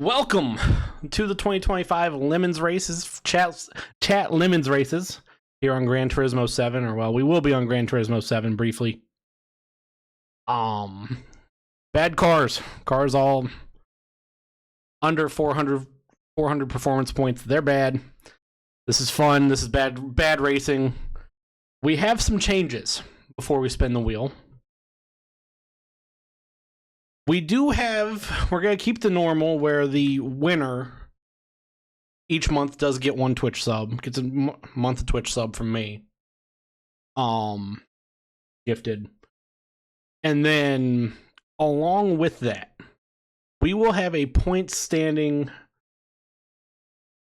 Welcome to the 2025 Lemons Races, chat Lemons Races here on Gran Turismo 7, or well, we will be on Gran Turismo 7 briefly. Bad cars all under 400 performance points. They're bad. This is fun. This is bad racing. We have some changes before we spin the wheel. We're going to keep the normal where the winner each month does get one Twitch sub. Gets a month of Twitch sub from me. Gifted. And then along with that, we will have a point standing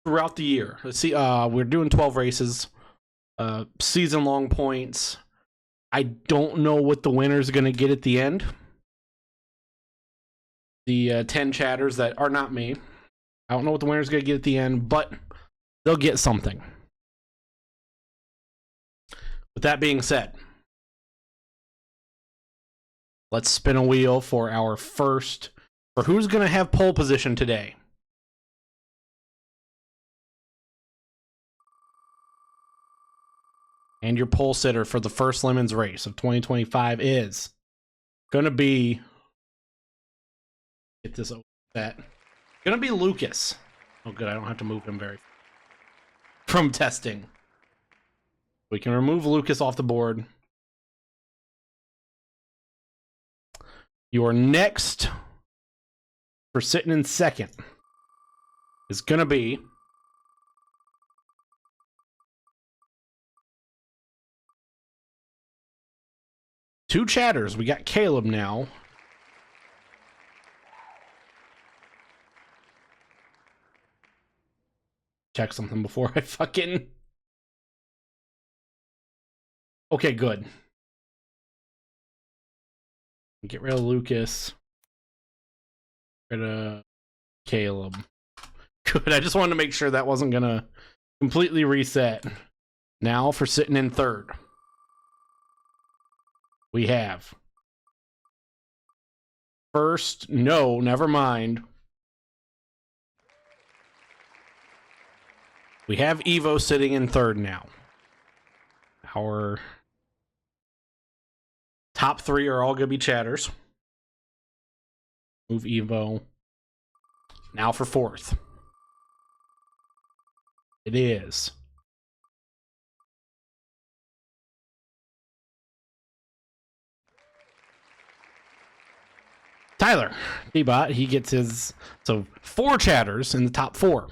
throughout the year. Let's see, we're doing 12 races, season long points. I don't know what the winner's going to get at the end. The 10 chatters that are not me. I don't know what the winner's going to get at the end, but they'll get something. With that being said, let's spin a wheel for our first, for who's going to have pole position today. And your pole sitter for the first Lemons race of 2025 is going to be, get this over that, going to be Lucas. Oh good, I don't have to move him very from testing. We can remove Lucas off the board. Your next for sitting in second is going to be two chatters. We got Caleb now. Check something before I fucking... Okay, good. Get rid of Lucas. Get rid of Caleb. Good, I just wanted to make sure that wasn't gonna completely reset. Now for sitting in third, we have first, no, never mind. We have Evo sitting in third now. Our top three are all going to be chatters. Move Evo. Now for fourth. It is Tyler D-Bot. He gets his, so 4 chatters in the top 4.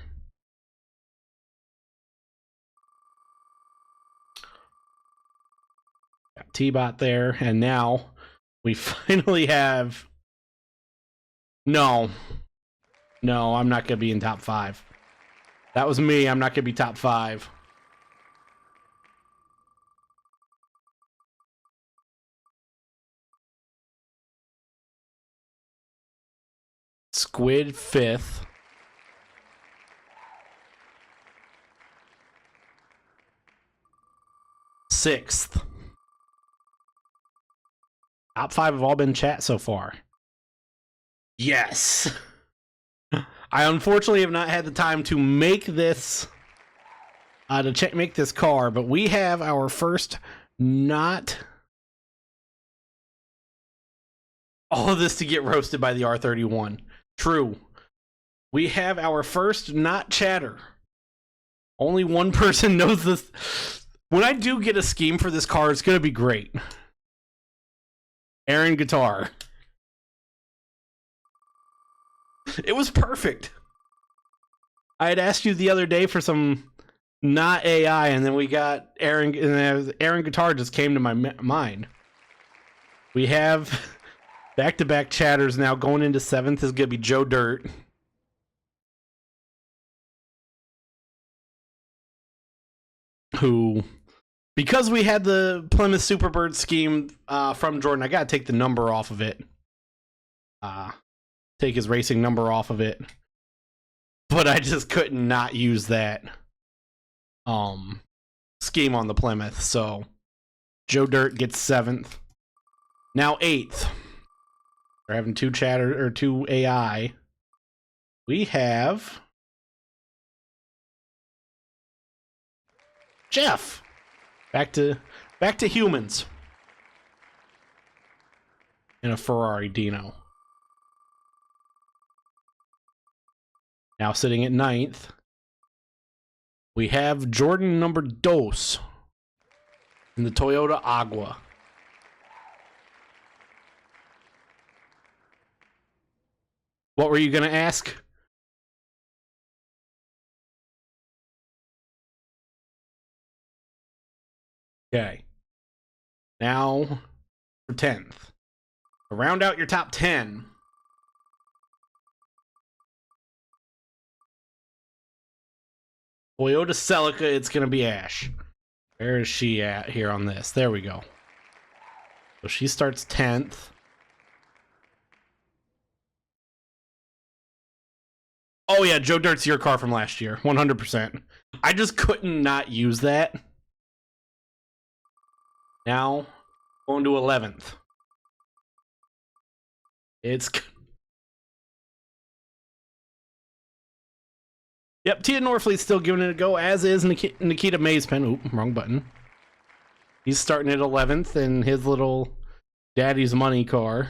Got T-Bot there, and now we finally have... No, I'm not going to be in top 5. That was me. I'm not going to be top 5. Squid 5th. Sixth. Top 5 have all been chat so far. Yes. I unfortunately have not had the time to make this, make this car, but we have our first not... All of this to get roasted by the R31. True. We have our first not chatter. Only one person knows this. When I do get a scheme for this car, it's going to be great. Aaron Guitar. It was perfect. I had asked you the other day for some not AI, and then we got Aaron, and Aaron Guitar just came to my mind. We have back-to-back chatters now. Going into 7th is going to be Joe Dirt. Who... Because we had the Plymouth Superbird scheme from Jordan, I gotta take the number off of it. Take his racing number off of it. But I just couldn't not use that scheme on the Plymouth. So Joe Dirt gets 7th. Now 8th. We're having 2 chatter or 2 AI. We have Jeff. Back to humans. In a Ferrari Dino. Now sitting at 9th, we have Jordan number dos in the Toyota Agua. What were you going to ask? Okay. Now for 10th. To round out your top 10. Toyota Celica, it's going to be Ash. Where is she at here on this? There we go. So she starts 10th. Oh yeah, Joe Dirt's your car from last year. 100%. I just couldn't not use that. Now, going to 11th. It's... Yep, Tia Norfleet's still giving it a go, as is Nikita Mazepen. Oop, wrong button. He's starting at 11th in his little daddy's money car.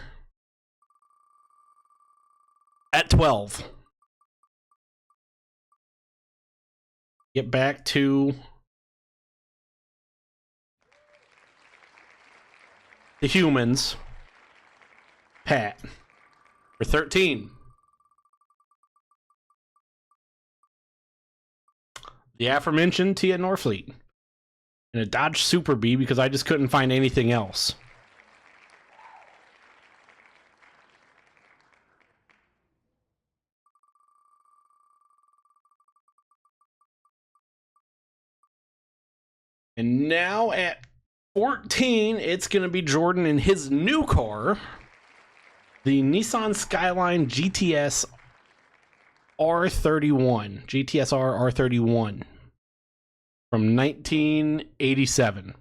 At 12. Get back to the humans. Pat. For 13. The aforementioned Tia Norfleet. And a Dodge Super Bee because I just couldn't find anything else. And now at 14, it's going to be Jordan in his new car. The Nissan Skyline GTS R31. GTSR R31. From 1987. Going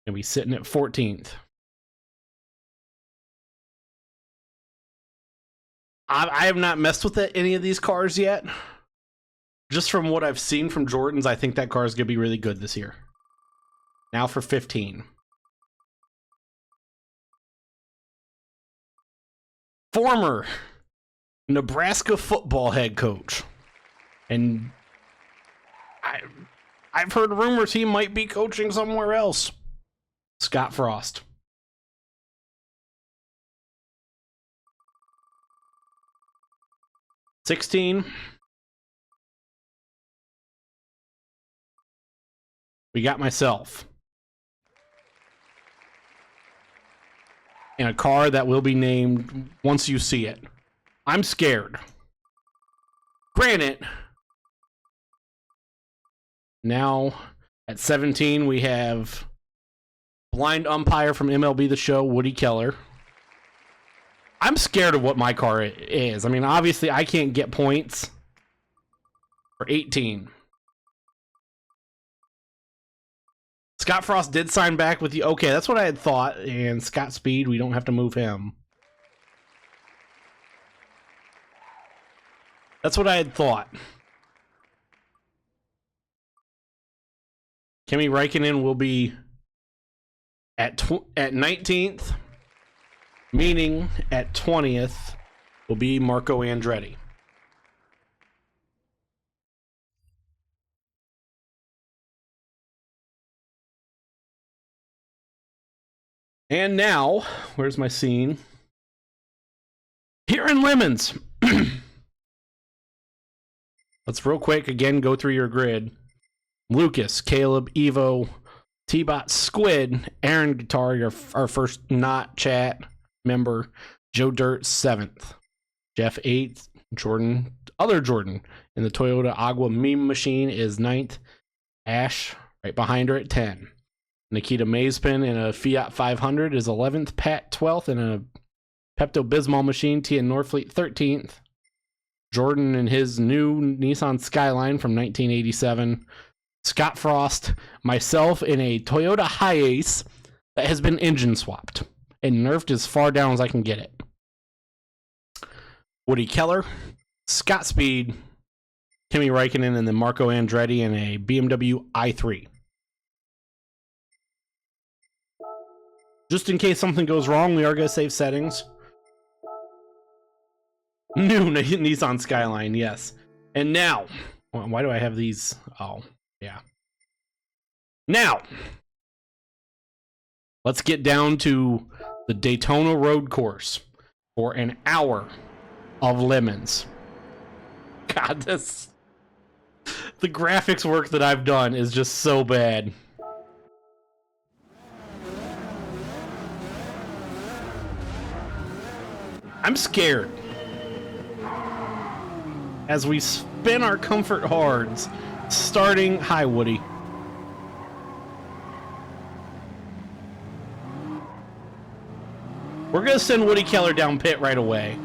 to be sitting at 14th. I have not messed with any of these cars yet. Just from what I've seen from Jordan's, I think that car is going to be really good this year. Now for 15. Former Nebraska football head coach. And I've heard rumors he might be coaching somewhere else. Scott Frost. $16. We got myself. In a car that will be named once you see it. I'm scared. Granted, now at 17 we have blind umpire from MLB The Show, Woody Keller. I'm scared of what my car is. I mean, obviously I can't get points for 18. Scott Frost did sign back with you. Okay, that's what I had thought. And Scott Speed, we don't have to move him. That's what I had thought. Kimi Räikkönen will be at 19th, meaning at 20th will be Marco Andretti. And now, where's my scene? Here in Lemons. Let's real quick again go through your grid. Lucas, Caleb, Evo, T-Bot, Squid, Aaron Guitar, our first not chat member, Joe Dirt 7th, Jeff 8th, Jordan, other Jordan in the Toyota Agua meme machine is 9th, Ash right behind her at 10. Nikita Mazepin in a Fiat 500 is 11th. Pat 12th in a Pepto-Bismol machine. Tia Norfleet 13th. Jordan in his new Nissan Skyline from 1987. Scott Frost. Myself in a Toyota Hiace that has been engine swapped and nerfed as far down as I can get it. Woody Keller, Scott Speed, Kimi Räikkönen, and then Marco Andretti in a BMW i3. Just in case something goes wrong, we are going to save settings. New Nissan Skyline, yes. And now, why do I have these? Oh, yeah. Now, let's get down to the Daytona road course for an hour of lemons. God, the graphics work that I've done is just so bad. I'm scared. As we spin our comfort hards, starting... Hi, Woody. We're going to send Woody Keller down pit right away.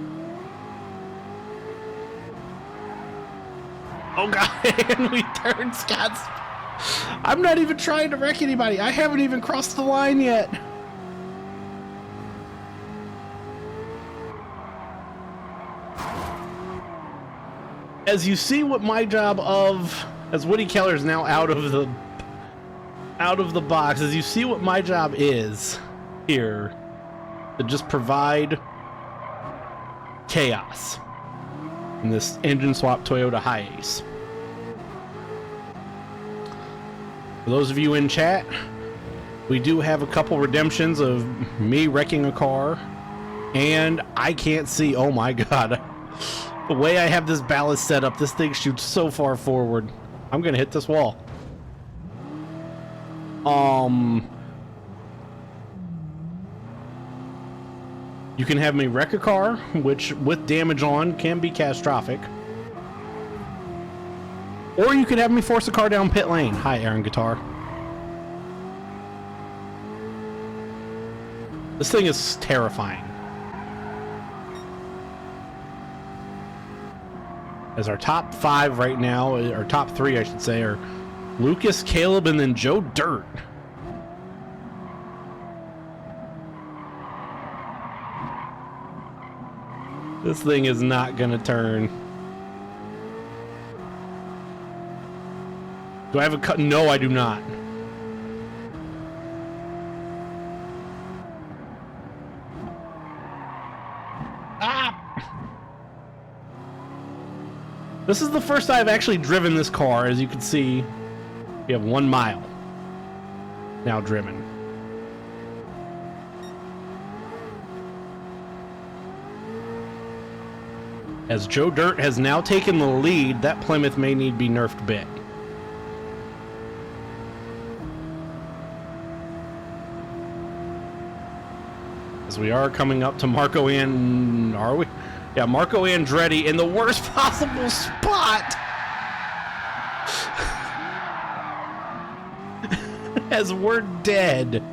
Oh, God. And we turn Scott's... I'm not even trying to wreck anybody. I haven't even crossed the line yet. As you see what my job of... As Woody Keller is now out of the box, as you see what my job is here, to just provide chaos in this engine swap Toyota Hiace. For those of you in chat, we do have a couple redemptions of me wrecking a car, and I can't see. Oh my God. The way I have this ballast set up, this thing shoots so far forward. I'm gonna hit this wall. You can have me wreck a car, which with damage on can be catastrophic. Or you could have me force a car down pit lane. Hi, Aaron Guitar. This thing is terrifying. As our top 5 right now, or top 3 I should say, are Lucas, Caleb, and then Joe Dirt. This thing is not gonna turn. Do I have a cut? No, I do not. This is the first time I've actually driven this car. As you can see, we have 1 mile now driven. As Joe Dirt has now taken the lead, that Plymouth may need to be nerfed a bit. As we are coming up to Marco and... Are we? Yeah, Marco Andretti in the worst possible spot. As we're dead.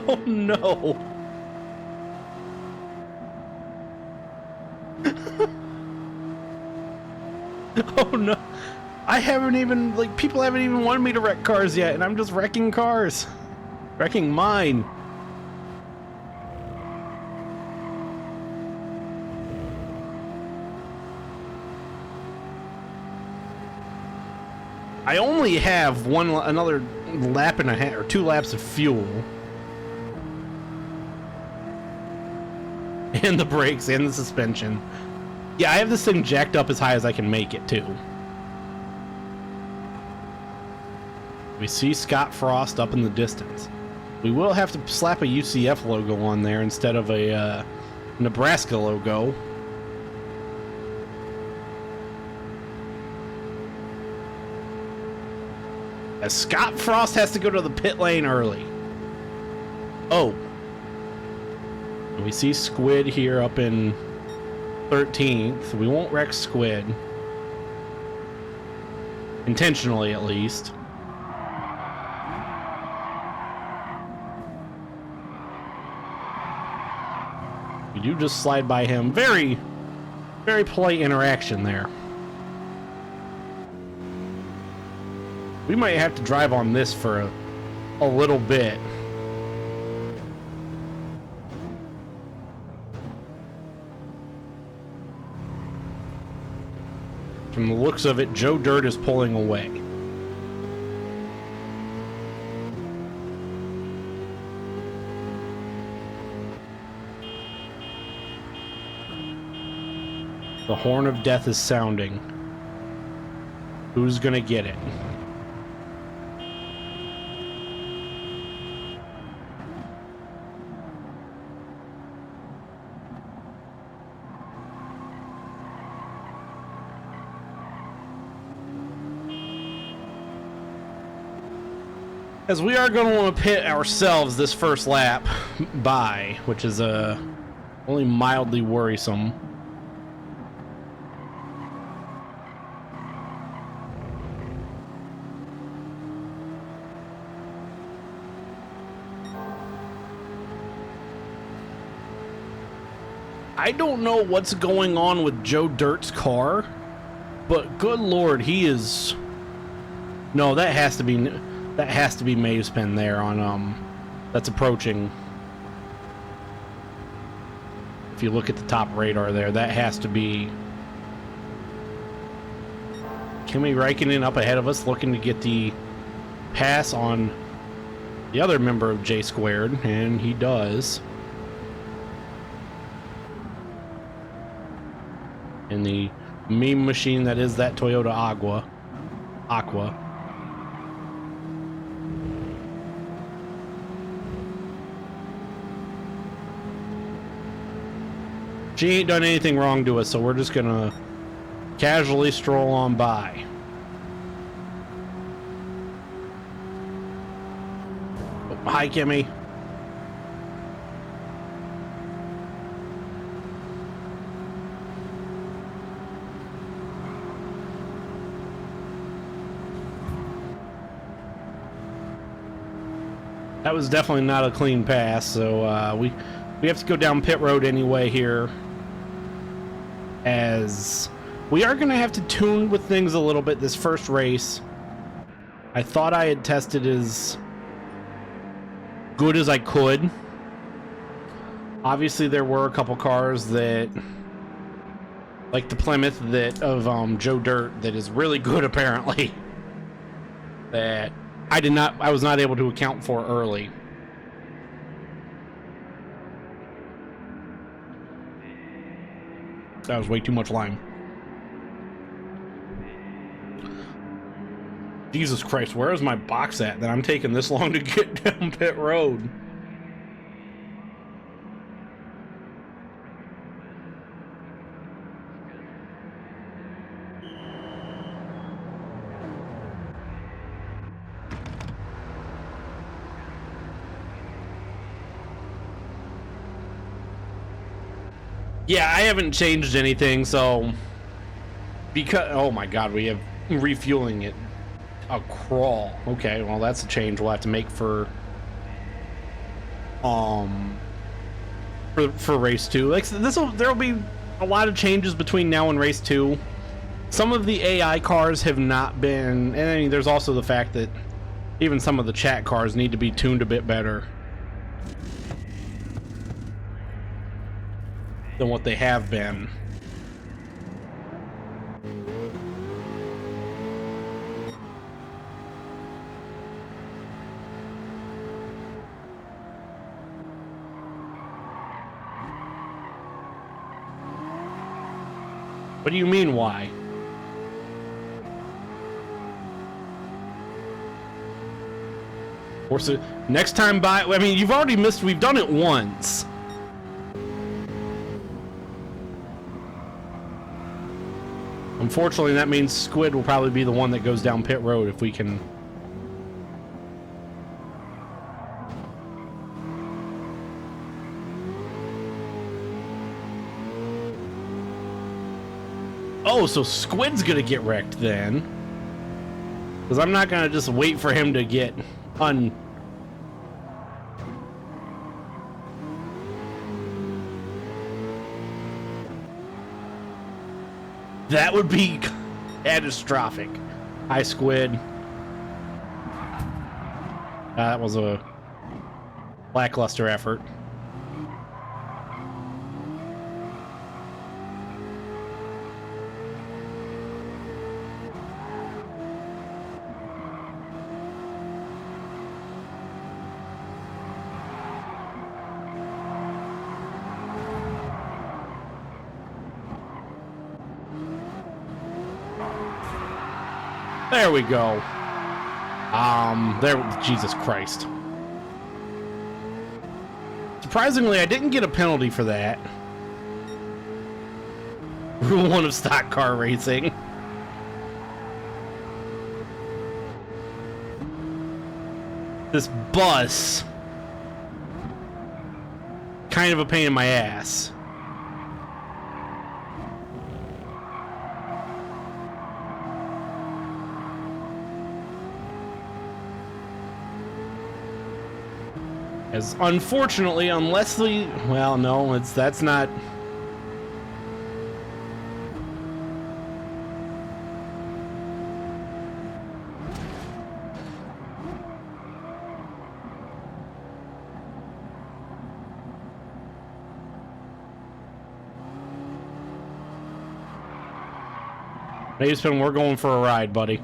Oh no. Oh no. I haven't even, like, people haven't even wanted me to wreck cars yet, and I'm just wrecking cars. Wrecking mine. I only have another lap and a half, or 2 laps of fuel. And the brakes and the suspension. Yeah, I have this thing jacked up as high as I can make it, too. We see Scott Frost up in the distance. We will have to slap a UCF logo on there instead of a Nebraska logo. As Scott Frost has to go to the pit lane early. Oh. We see Squid here up in 13th. We won't wreck Squid. Intentionally, at least. We do just slide by him. Very, very polite interaction there. We might have to drive on this for a little bit. From the looks of it, Joe Dirt is pulling away. The horn of death is sounding. Who's gonna get it? As we are going to want to pit ourselves this first lap by, which is only mildly worrisome. I don't know what's going on with Joe Dirt's car, but good Lord, he is... No, that has to be Mazepin there on that's approaching. If you look at the top radar there, that has to be Kimi Räikkönen up ahead of us, looking to get the pass on the other member of J Squared, and he does. In the meme machine that is that Toyota Aqua. She ain't done anything wrong to us, so we're just gonna casually stroll on by. Oh, hi, Kimmy. That was definitely not a clean pass, so we have to go down pit road anyway here, as we are going to have to tune with things a little bit this first race. I thought I had tested as good as I could. Obviously, there were a couple cars that, like the Plymouth of Joe Dirt, that is really good apparently, that I was not able to account for early. That was way too much lime. Jesus Christ, where is my box at that I'm taking this long to get down pit road? Yeah, I haven't changed anything, so because oh my god, we have refueling it a crawl. Okay, well that's a change we'll have to make for race 2. Like there'll be a lot of changes between now and race 2. Some of the AI cars have not been, and I mean, there's also the fact that even some of the chat cars need to be tuned a bit better than what they have been. What do you mean, why? Or so next time by, I mean, you've already missed, we've done it once. Unfortunately, that means Squid will probably be the one that goes down pit road if we can. Oh, so Squid's gonna get wrecked then. Because I'm not gonna just wait for him to get That would be catastrophic. Hi, Squid. That was a lackluster effort. There we go. Jesus Christ. Surprisingly, I didn't get a penalty for that. Rule 1 of stock car racing. This bus. Kind of a pain in my ass. As unfortunately, unless the... Well, no, that's not... Mason, we're going for a ride, buddy.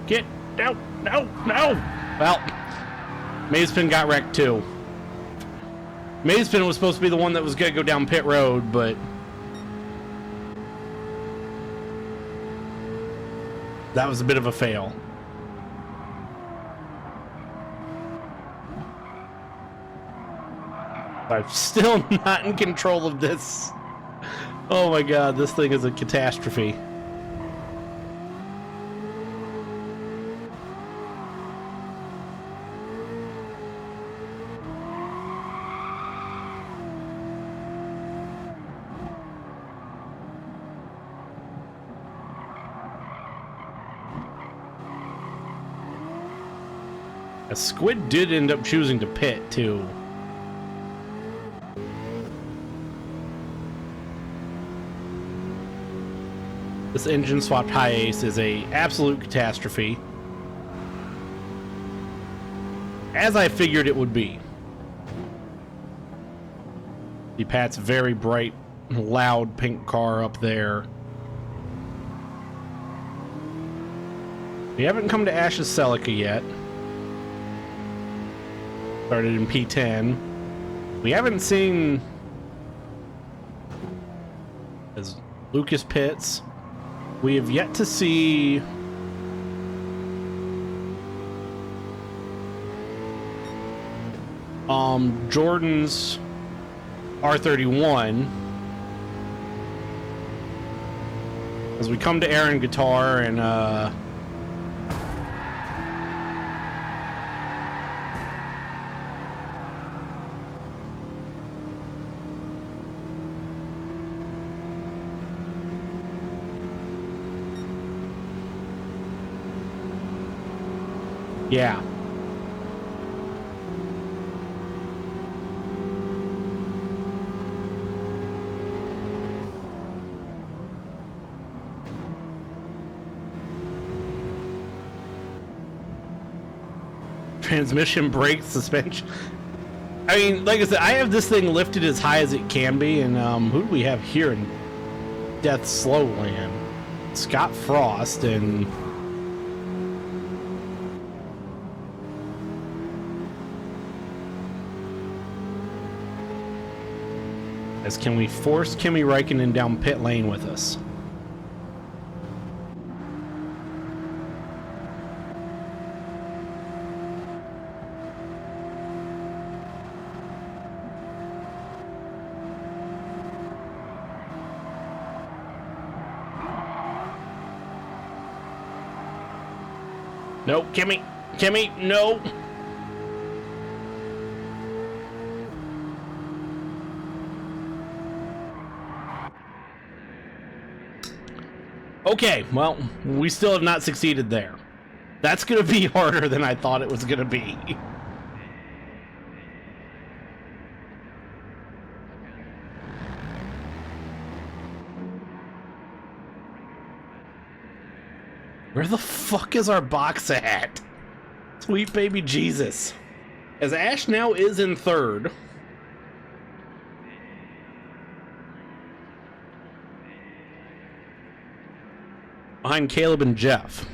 Get no. Well, Mazepin got wrecked too. Mazepin was supposed to be the one that was gonna go down pit road, but that was a bit of a fail. I'm still not in control of this. Oh my god, this thing is a catastrophe. Squid did end up choosing to pit, too. This engine swapped high ace is a absolute catastrophe. As I figured it would be. The Pat's very bright, loud pink car up there. We haven't come to Ash's Celica yet. Started in P10. We haven't seen as Lucas pits. We have yet to see Jordan's R31 as we come to Aaron Guitar and yeah. Transmission, brakes, suspension. I mean, like I said, I have this thing lifted as high as it can be, and who do we have here in Death Slow Land? Scott Frost and as can we force Kimi Räikkönen down pit lane with us? No, Kimi, no. Okay, well, we still have not succeeded there. That's gonna be harder than I thought it was gonna be. Where the fuck is our box at? Sweet baby Jesus. As Ash now is in third. behind Caleb and Jeff.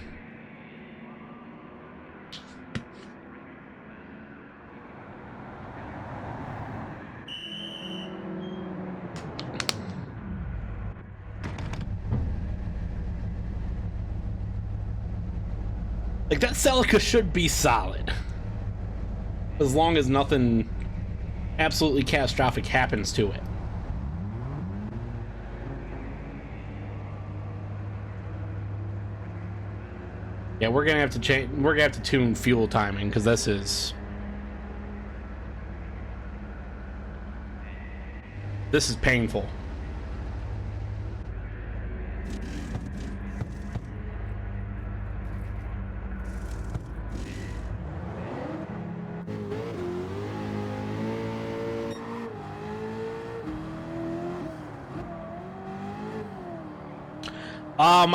Like, that Celica should be solid. As long as nothing absolutely catastrophic happens to it. Yeah, we're gonna have to change. We're gonna have to tune fuel timing because this is painful.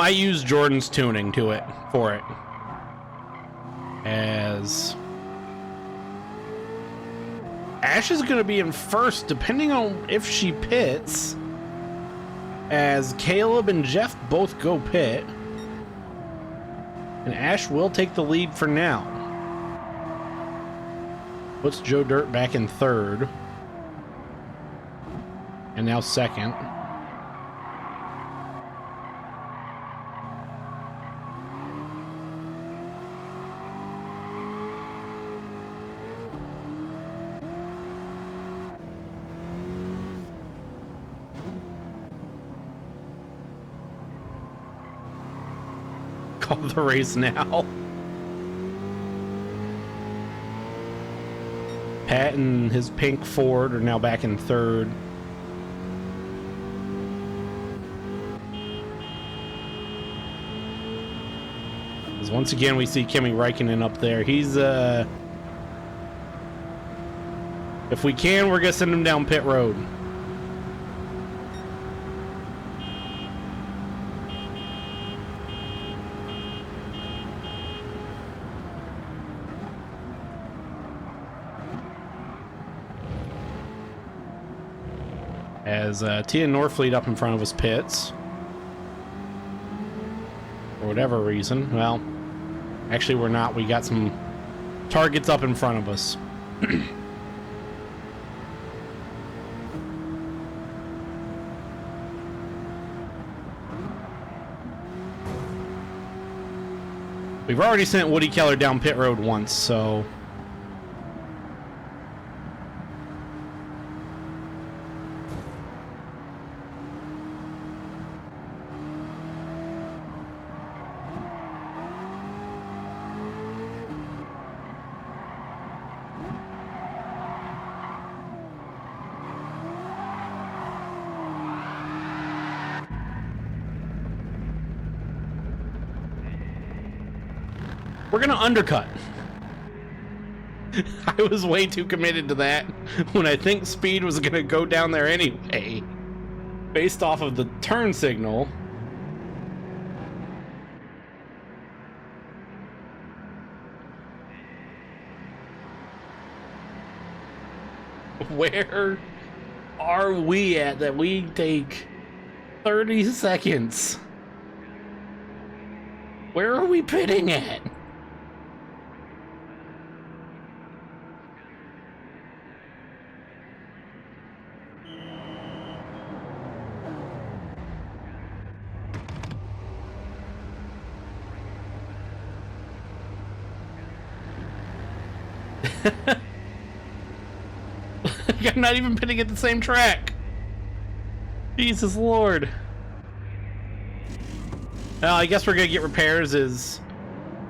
I use Jordan's tuning for it. As Ash is going to be in first, depending on if she pits. As Caleb and Jeff both go pit. And Ash will take the lead for now. Puts Joe Dirt back in third. And now second. Call the race now. Pat and his pink Ford are now back in third. As once again we see Kimi Räikkönen up there. He's if we can, we're gonna send him down pit road. As Tia Norfleet up in front of us pits. For whatever reason. Well, actually we're not. We got some targets up in front of us. We've already sent Woody Keller down pit road once, so... We're gonna undercut. I was way too committed to that when I think speed was gonna go down there anyway. Based off of the turn signal. Where are we at that we take 30 seconds? Where are we pitting at? I'm not even pitting at the same track. Jesus Lord. Well, I guess we're gonna get repairs as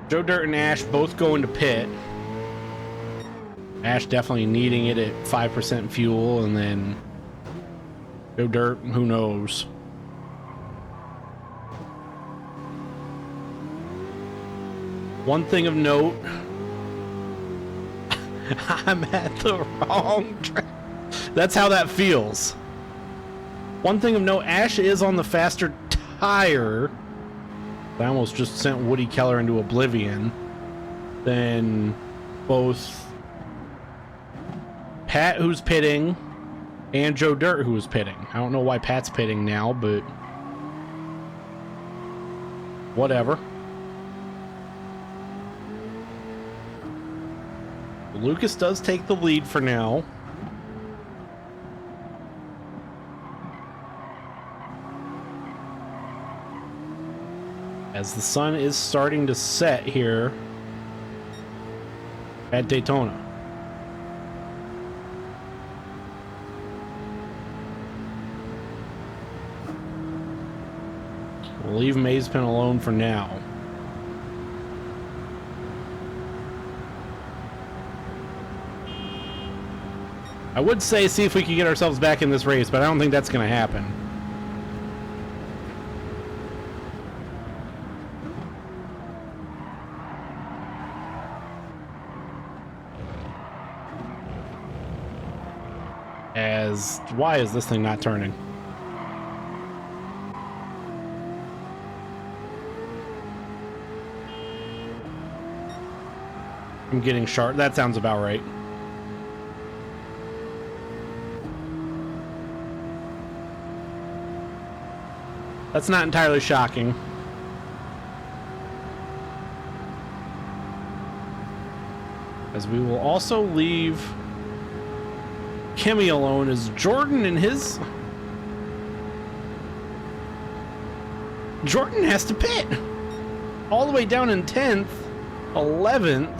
Joe Dirt and Ash both go into pit. Ash definitely needing it at 5% fuel, and then Joe Dirt, who knows. One thing of note, I'm at the wrong track. That's how that feels. One thing of note, Ash is on the faster tire. I almost just sent Woody Keller into oblivion. Then both Pat, who's pitting, and Joe Dirt, who is pitting. I don't know why Pat's pitting now, but Whatever. Lucas does take the lead for now. As the sun is starting to set here at Daytona. We'll leave Mazepin alone for now. I would say see if we can get ourselves back in this race, but I don't think that's going to happen. Why is this thing not turning? I'm getting sharp. That sounds about right. That's not entirely shocking. As we will also leave Kimmy alone as Jordan and his... Jordan has to pit. All the way down in 10th, 11th.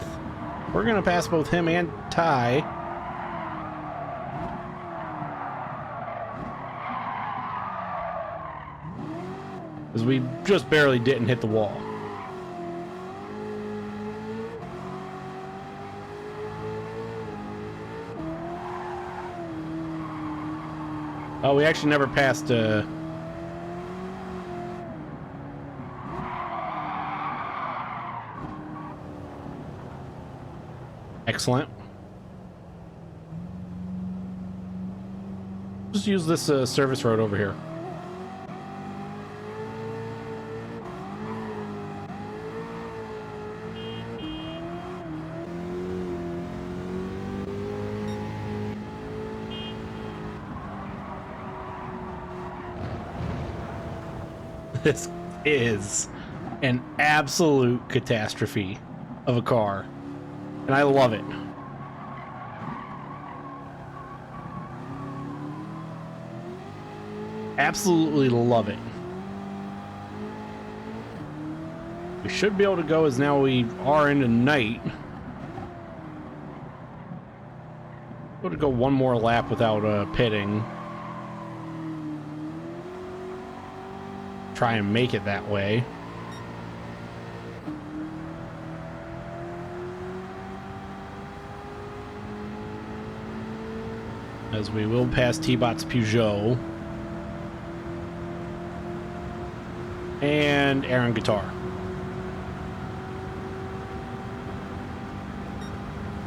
We're going to pass both him and Ty. As we just barely didn't hit the wall. Oh, we actually never passed, Excellent. Just use this, service road over here. This is an absolute catastrophe of a car, and I love it. Absolutely love it. We should be able to go as now we are into night. Able to go one more lap without pitting. Try and make it that way. As we will pass T-Bot's Peugeot. And Aaron Guitar.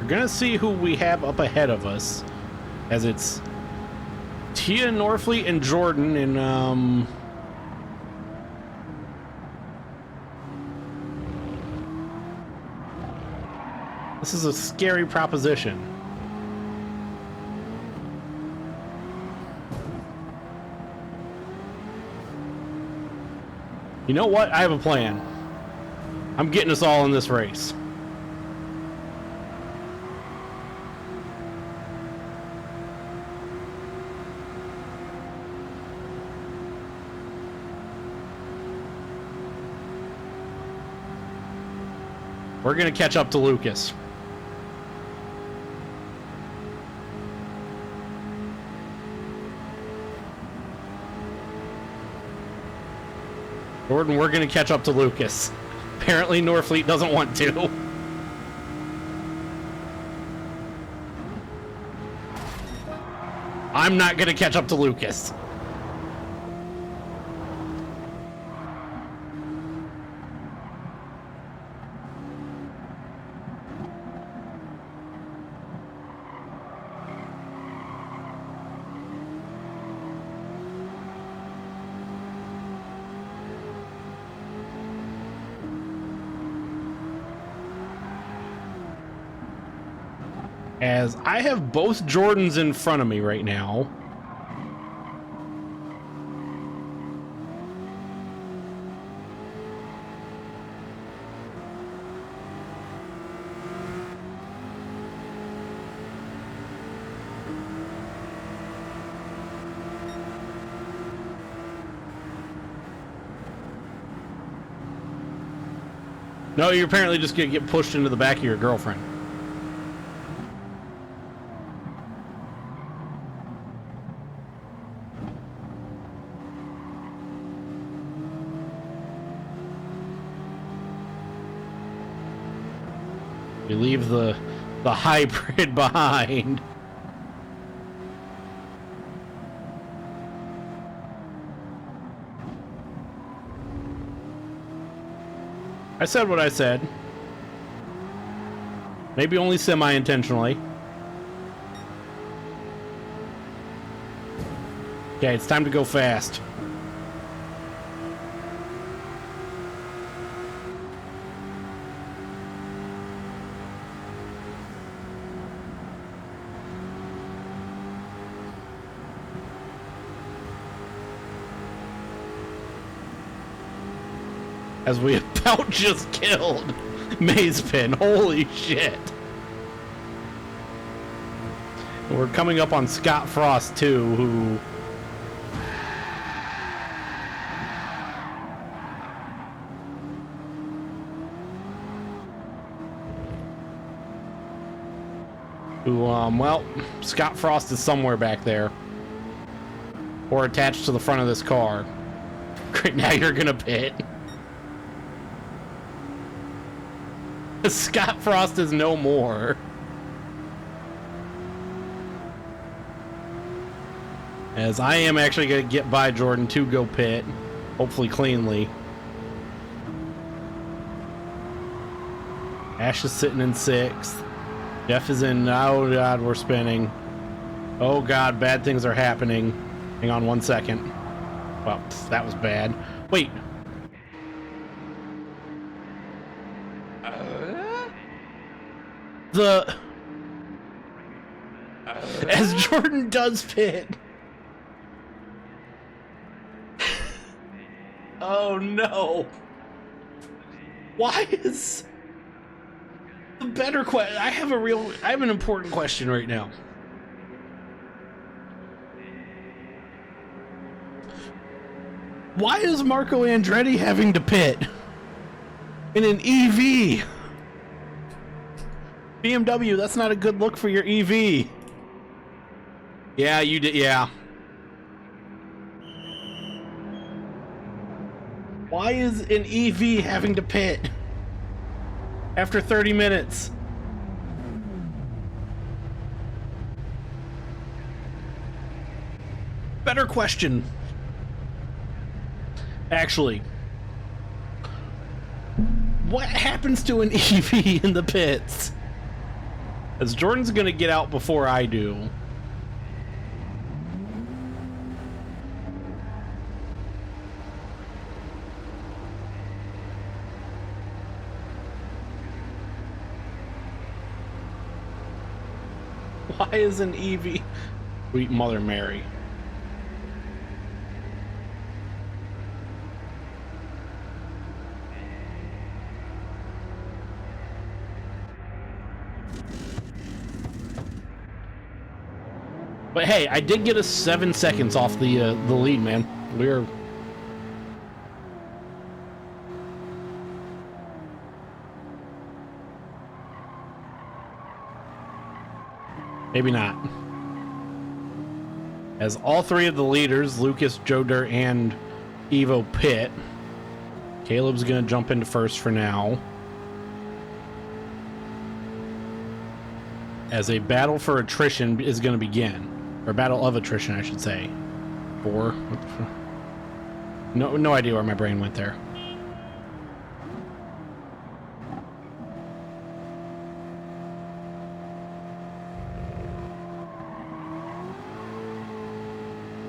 We're gonna see who we have up ahead of us. As it's Tia Norfleet and Jordan and this is a scary proposition. You know what? I have a plan. I'm getting us all in this race. We're gonna catch up to Lucas. Jordan, we're gonna catch up to Lucas. Apparently Norfleet doesn't want to. I'm not gonna catch up to Lucas. As I have both Jordans in front of me right now. No, you're apparently just gonna get pushed into the back of your girlfriend. You leave the hybrid behind. I said what I said. Maybe only semi-intentionally. Okay, it's time to go fast. As we about just killed Mazepin. Holy shit. And we're coming up on Scott Frost too, well, Scott Frost is somewhere back there. Or attached to the front of this car. Great, now you're gonna pit. Scott Frost is no more. As I am actually going to get by Jordan to go pit. Hopefully cleanly. Ash is sitting in 6th. Jeff is in... Oh god, we're spinning. Oh god, bad things are happening. Hang on 1 second. Well, that was bad. Wait. As Jordan does pit. Oh no. Why is the better question? I have an important question right now. Why is Marco Andretti having to pit in an EV? BMW, that's not a good look for your EV. Yeah, you did, yeah. Why is an EV having to pit after 30 minutes? Better question. Actually, what happens to an EV in the pits? As Jordan's gonna get out before I do. Why is an EV? Sweet Mother Mary. But hey, I did get us 7 seconds off the lead, man. We're... Maybe not. As all 3 of the leaders, Lucas, Joe Dirt, and Evo pit. Caleb's gonna jump into first for now. As a battle for attrition is gonna begin. Or battle of attrition, I should say. No idea where my brain went there.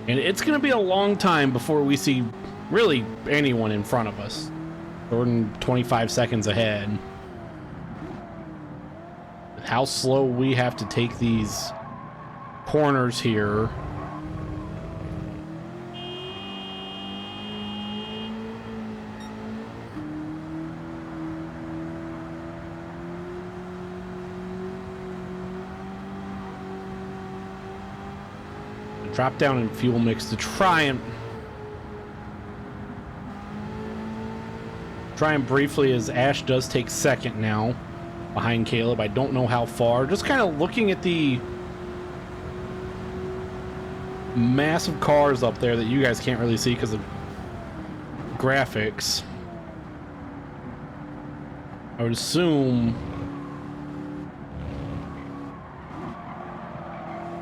And it's going to be a long time before we see really anyone in front of us. Jordan 25 seconds ahead. How slow we have to take these corners here. Drop down in fuel mix to try and... Trying briefly as Ash does take second now behind Caleb. I don't know how far. Just kind of looking at the massive cars up there that you guys can't really see because of graphics. I would assume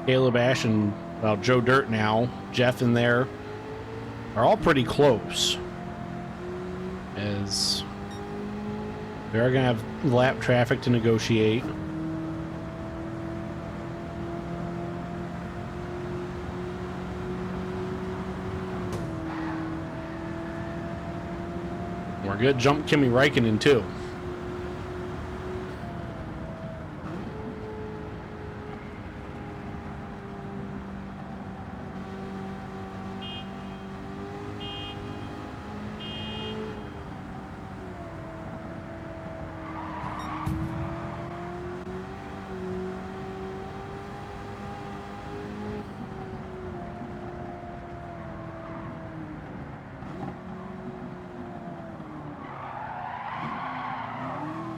Caleb, Ash, and well, Joe Dirt now, Jeff in there, are all pretty close. As we are going to have lap traffic to negotiate. We're good. Jump Kimi Räikkönen too.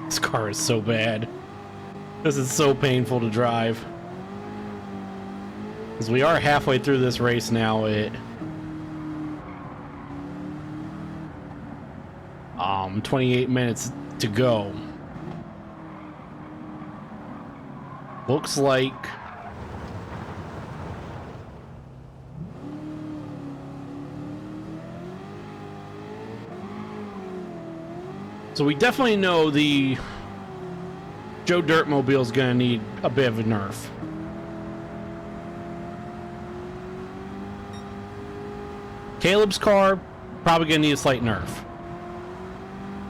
This car is so bad. This is so painful to drive. Because we are halfway through this race now. 28 minutes to go. Looks like so we definitely know the Joe Dirtmobile is going to need a bit of a nerf. Caleb's car probably going to need a slight nerf.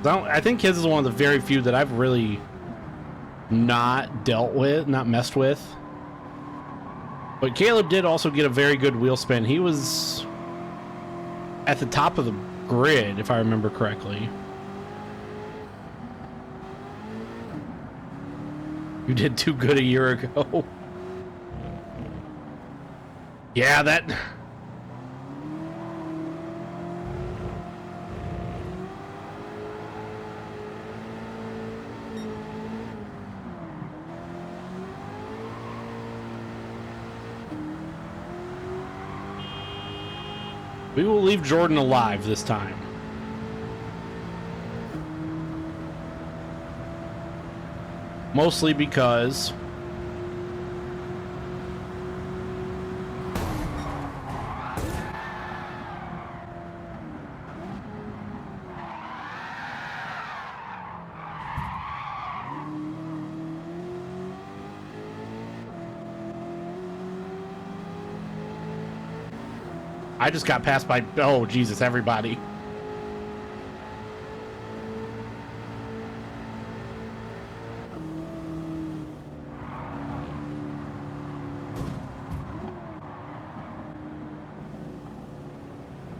I think his is one of the very few that I've really not messed with. But Caleb did also get a very good wheel spin. He was at the top of the grid, if I remember correctly. You did too good a year ago. Yeah, that... We will leave Jordan alive this time. Mostly because I just got passed by, oh Jesus, everybody.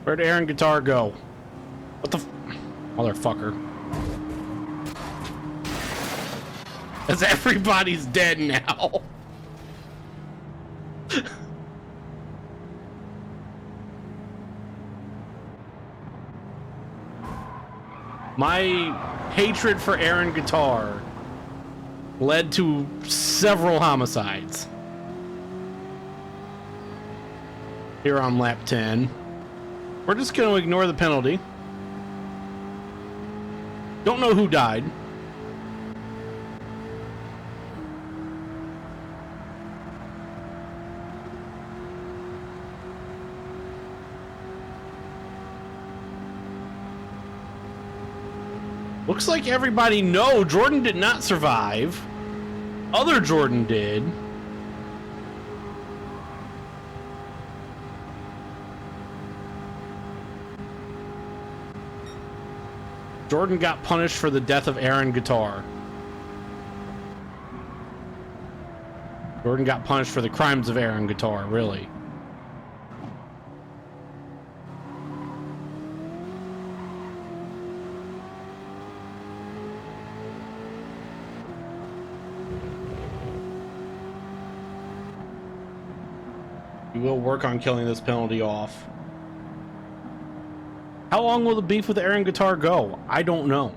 Where'd Aaron Guitar go? What the motherfucker? As everybody's dead now. My hatred for Aaron Guitar led to several homicides. Here on lap 10. We're just going to ignore the penalty. Don't know who died. Looks like everybody, no, Jordan did not survive. Other Jordan did. Jordan got punished for the death of Aaron Guitar. Jordan got punished for the crimes of Aaron Guitar, really. We will work on killing this penalty off. How long will the beef with Aaron Guitar go? I don't know.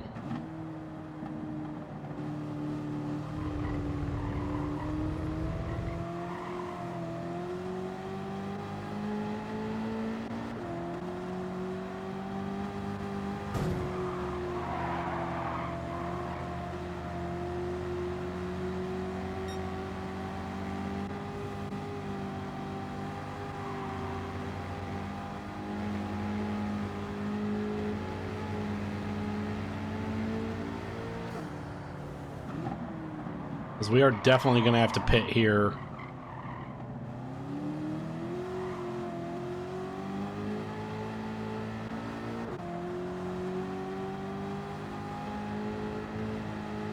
Because we are definitely going to have to pit here.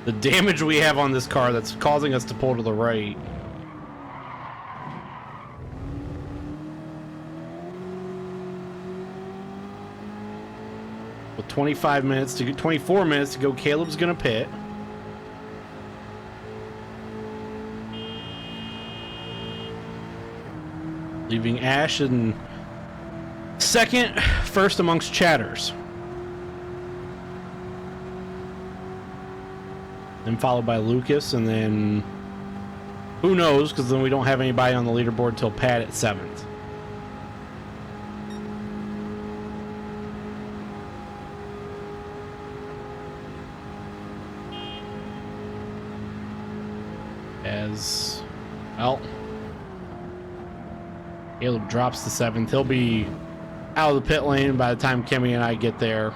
The damage we have on this car that's causing us to pull to the right. With 24 minutes to go, Caleb's going to pit. Leaving Ash in second, first amongst chatters. Then followed by Lucas, and then who knows, because then we don't have anybody on the leaderboard till Pat at 7th. As well, Caleb drops to 7th. He'll be out of the pit lane by the time Kimmy and I get there.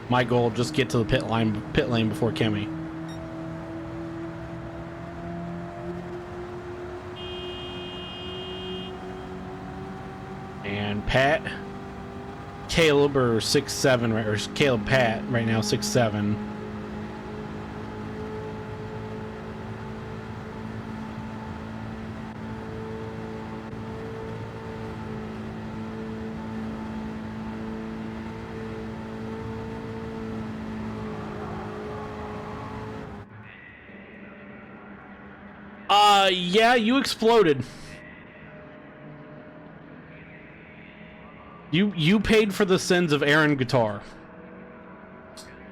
My goal, just get to the pit lane before Kimmy. And Pat, Caleb are 6'7", or Caleb Pat right now 6'7". Yeah, you exploded. You paid for the sins of Aaron Guitar.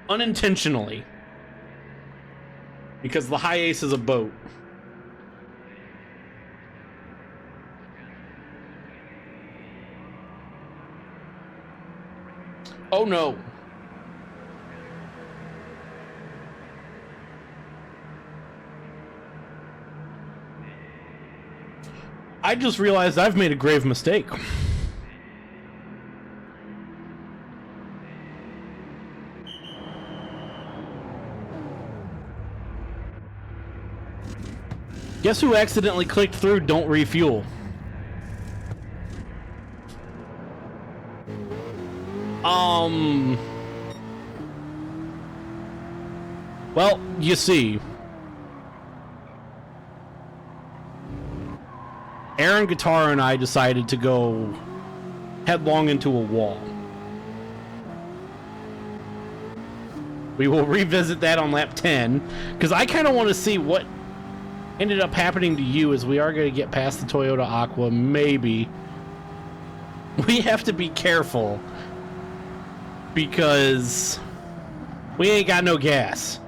Unintentionally. Because the high ace is a boat. Oh no. I just realized I've made a grave mistake. Guess who accidentally clicked through don't refuel? Well, you see, Aaron Guitar and I decided to go headlong into a wall. We will revisit that on lap 10, because I kind of want to see what ended up happening to you, as we are going to get past the Toyota Aqua, maybe. We have to be careful, because we ain't got no gas.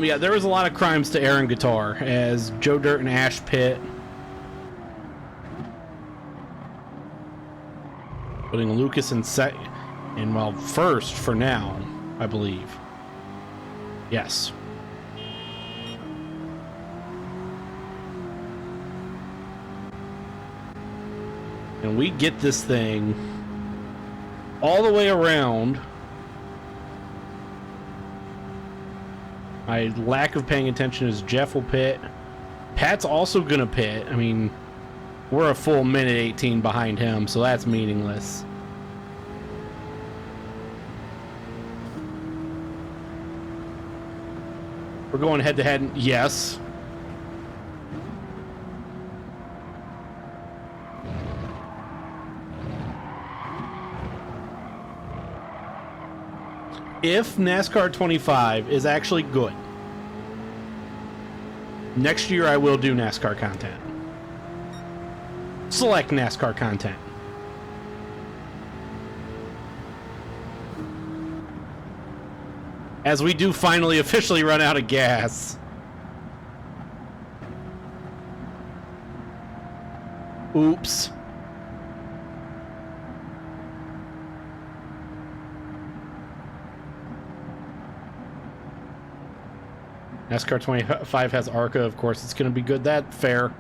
Yeah, there was a lot of crimes to Aaron Guitar as Joe Dirt and Ash pit. Putting Lucas in first for now, I believe. Yes. And we get this thing all the way around. My lack of paying attention is Jeff will pit. Pat's also gonna pit. I mean, we're a full minute 18 behind him, so that's meaningless. We're going head to head. Yes. if NASCAR 25 is actually good, next year I will do NASCAR content. Select NASCAR content. As we do finally officially run out of gas. Oops. NASCAR 25 has ARCA, of course it's going to be good. That fair.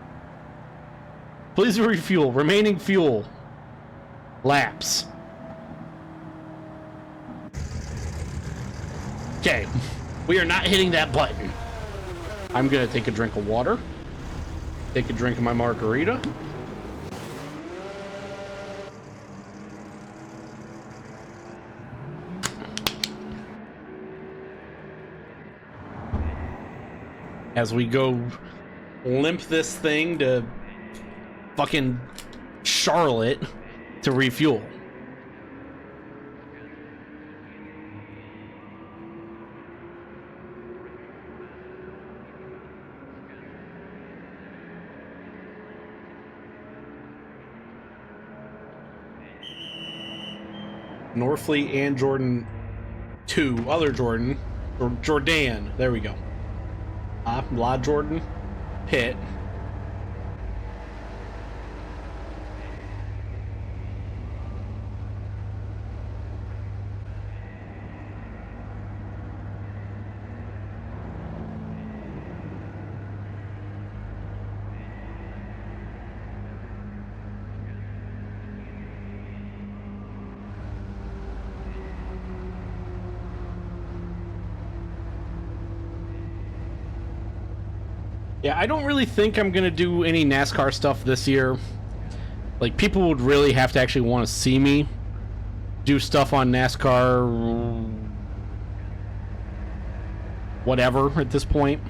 Please refuel. Remaining fuel. Laps. Okay. We are not hitting that button. I'm going to take a drink of water. Take a drink of my margarita. As we go limp this thing to fucking Charlotte to refuel. Norfleet and Jordan 2, other Jordan, or Jordan, there we go. La Jordan, pit. Yeah, I don't really think I'm gonna do any NASCAR stuff this year. Like, people would really have to actually want to see me do stuff on NASCAR whatever at this point.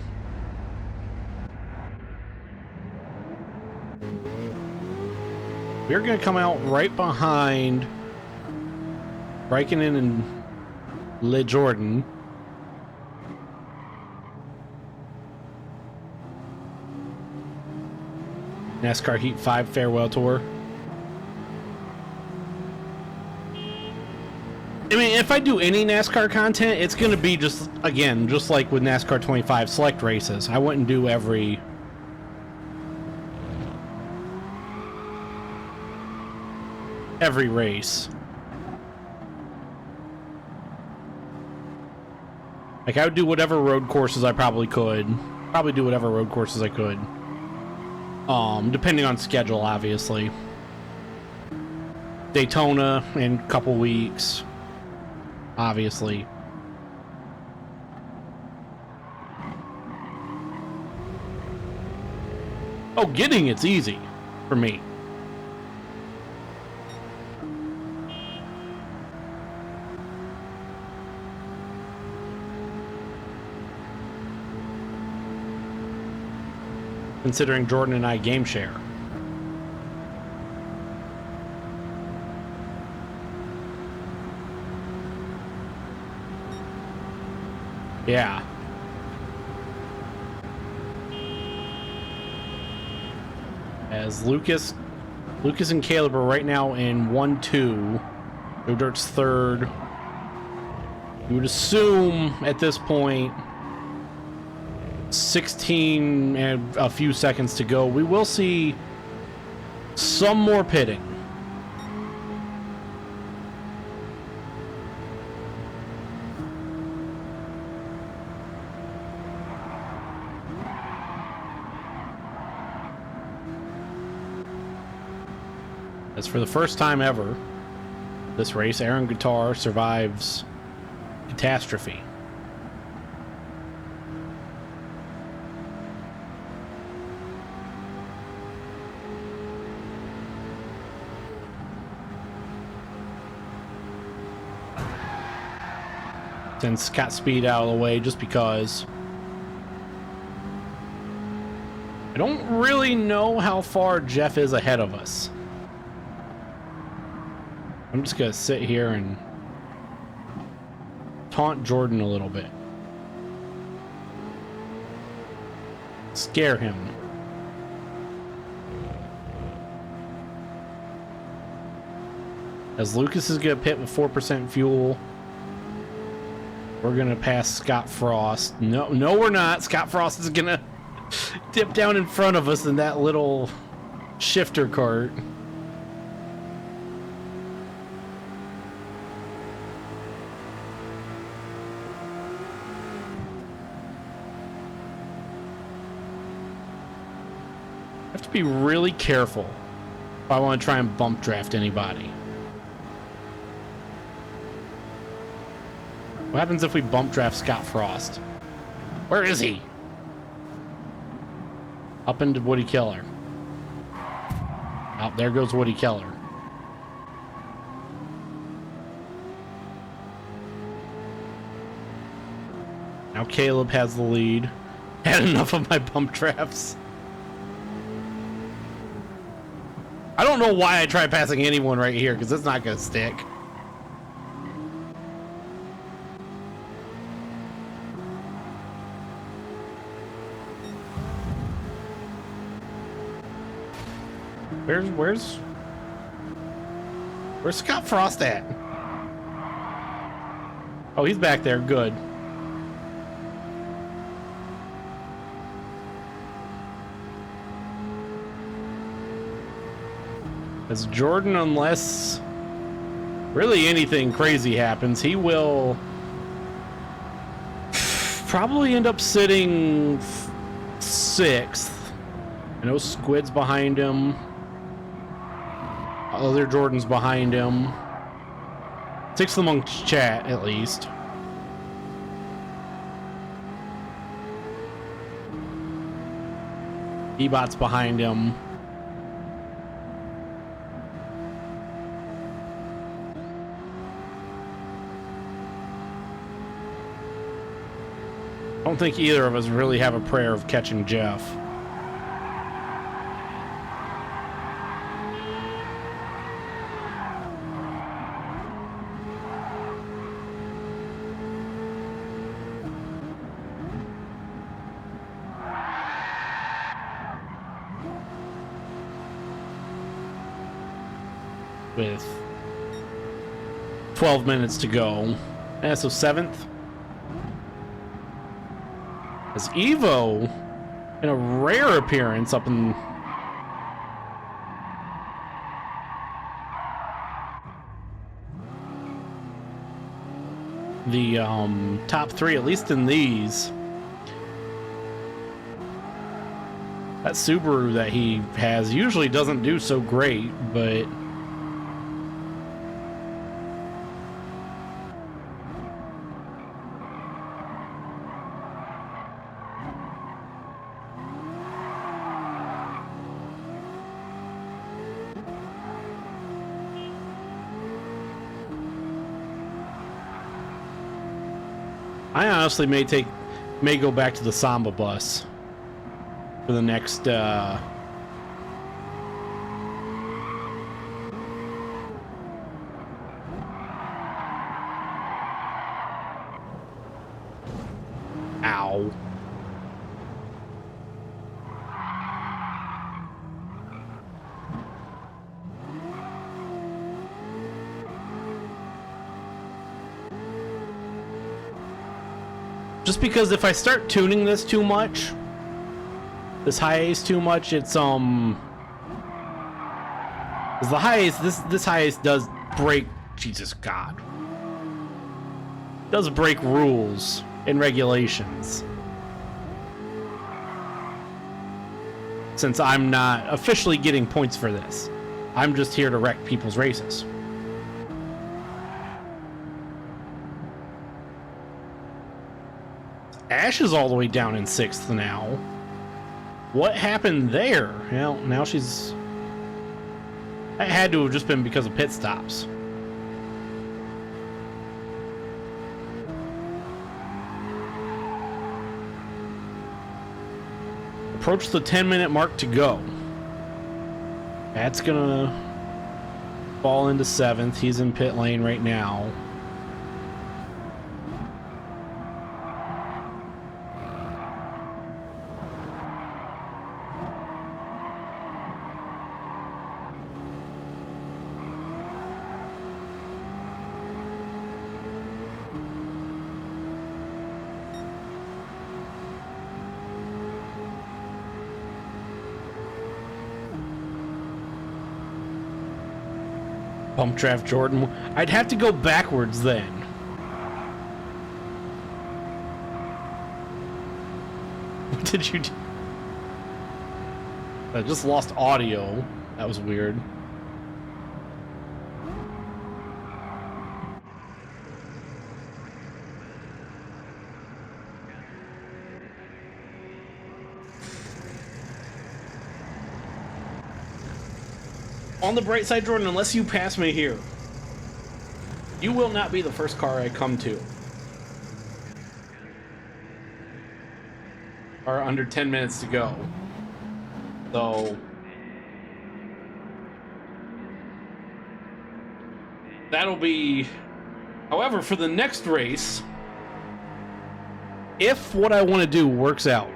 We're gonna come out right behind Raikkonen and Le Jordan. NASCAR Heat 5 Farewell Tour. I mean, if I do any NASCAR content, it's going to be just, again, just like with NASCAR 25, select races. I wouldn't do every race. Like, I would do whatever road courses I probably could. Probably do whatever road courses I could. Depending on schedule, obviously. Daytona in a couple weeks, obviously. Oh, getting it's easy for me. Considering Jordan and I game share. Yeah. As Lucas and Caleb are right now in 1-2. Joe Dirt's third. You would assume at this point 16 and a few seconds to go. We will see some more pitting. As for the first time ever this race, Aaron Guitar survives catastrophe. Send Scott Speed out of the way just because. I don't really know how far Jeff is ahead of us. I'm just gonna sit here and taunt Jordan a little bit. Scare him. As Lucas is gonna pit with 4% fuel. We're gonna pass Scott Frost. No, we're not. Scott Frost is gonna dip down in front of us in that little shifter cart. I have to be really careful if I want to try and bump draft anybody. What happens if we bump draft Scott Frost? Where is he? Up into Woody Keller. Oh, there goes Woody Keller. Now Caleb has the lead. Had enough of my bump drafts. I don't know why I try passing anyone right here, because it's not going to stick. Where's Scott Frost at? Oh, he's back there. Good. As Jordan, unless really anything crazy happens, he will probably end up sitting 6th. I know Squid's behind him. Other Jordan's behind him. 6th amongst chat, at least. E-Bot's behind him. I don't think either of us really have a prayer of catching Jeff. With 12 minutes to go. And so 7th. As Evo, in a rare appearance up in the top 3, at least in these. That Subaru that he has usually doesn't do so great, but I honestly may go back to the Samba bus for the next ow. Just because if I start tuning this too much, this high ace too much, it's the high ace, this high ace does break, Jesus God, does break rules and regulations. Since I'm not officially getting points for this, I'm just here to wreck people's races. Ash is all the way down in 6th now. What happened there? Well, now she's... That had to have just been because of pit stops. Approach the 10-minute mark to go. That's gonna fall into 7th. He's in pit lane right now. Pump draft Jordan. I'd have to go backwards then. What did you do? I just lost audio. That was weird. On the bright side, Jordan, unless you pass me here, you will not be the first car I come to. Or under 10 minutes to go. So that'll be... However, for the next race, if what I want to do works out...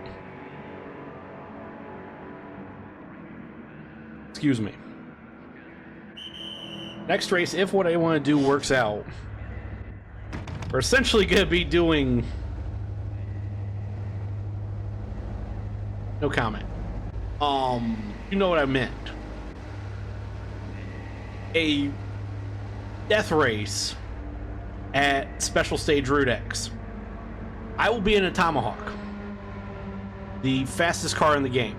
Excuse me. Next race, if what I want to do works out, we're essentially going to be doing... No comment. You know what I meant. A death race at Special Stage Route X. I will be in a Tomahawk, the fastest car in the game.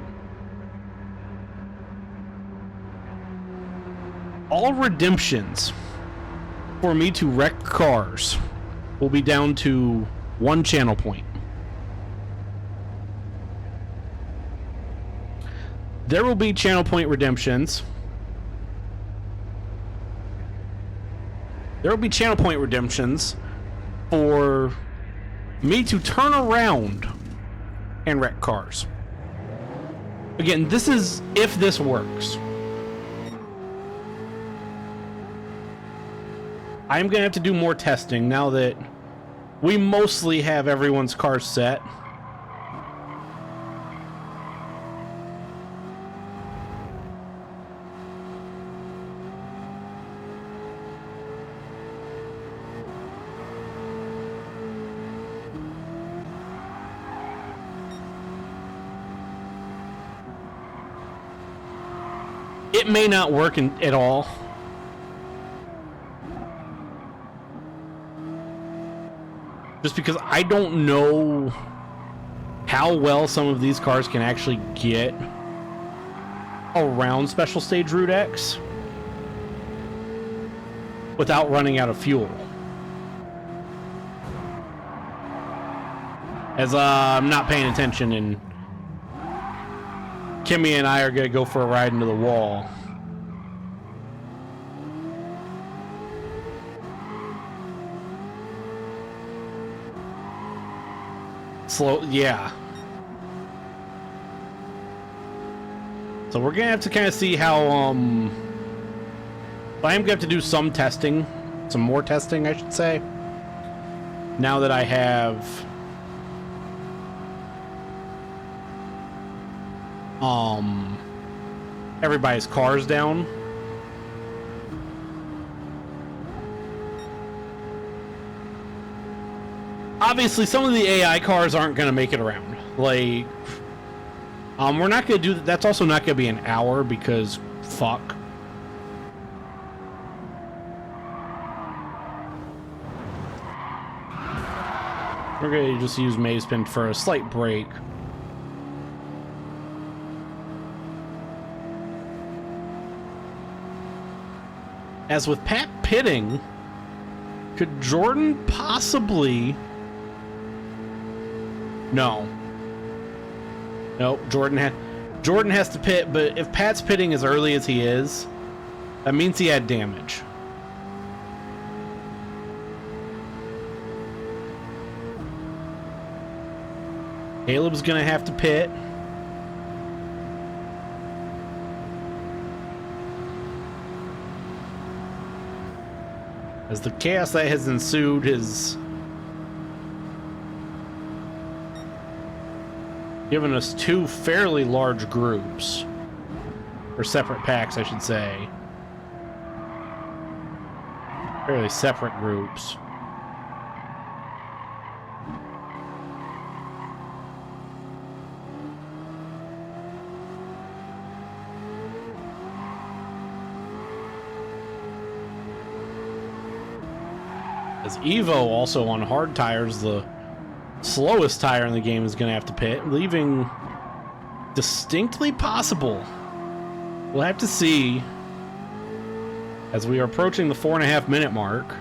All redemptions for me to wreck cars will be down to one channel point. There will be channel point redemptions. There will be channel point redemptions for me to turn around and wreck cars. Again, this is if this works. I'm going to have to do more testing now that we mostly have everyone's cars set. It may not work at all. Just because I don't know how well some of these cars can actually get around Special Stage Route X without running out of fuel. As I'm not paying attention, and Kimmy and I are going to go for a ride into the wall. Slow, yeah. So we're gonna have to kind of see how, I am gonna have to do some testing, some more testing, I should say. Now that I have, everybody's cars down. Obviously, some of the AI cars aren't going to make it around. Like, we're not going to do that. That's also not going to be an hour because, fuck. We're going to just use Maze Pin for a slight break. As with Pat pitting, could Jordan possibly... No. Nope, Jordan has to pit, but if Pat's pitting as early as he is, that means he had damage. Caleb's gonna have to pit. As the chaos that has ensued has given us two fairly large groups, or separate packs, I should say. Fairly separate groups. As Evo, also on hard tires, the slowest tire in the game, is going to have to pit, leaving distinctly possible. We'll have to see as we are approaching the 4.5 minute mark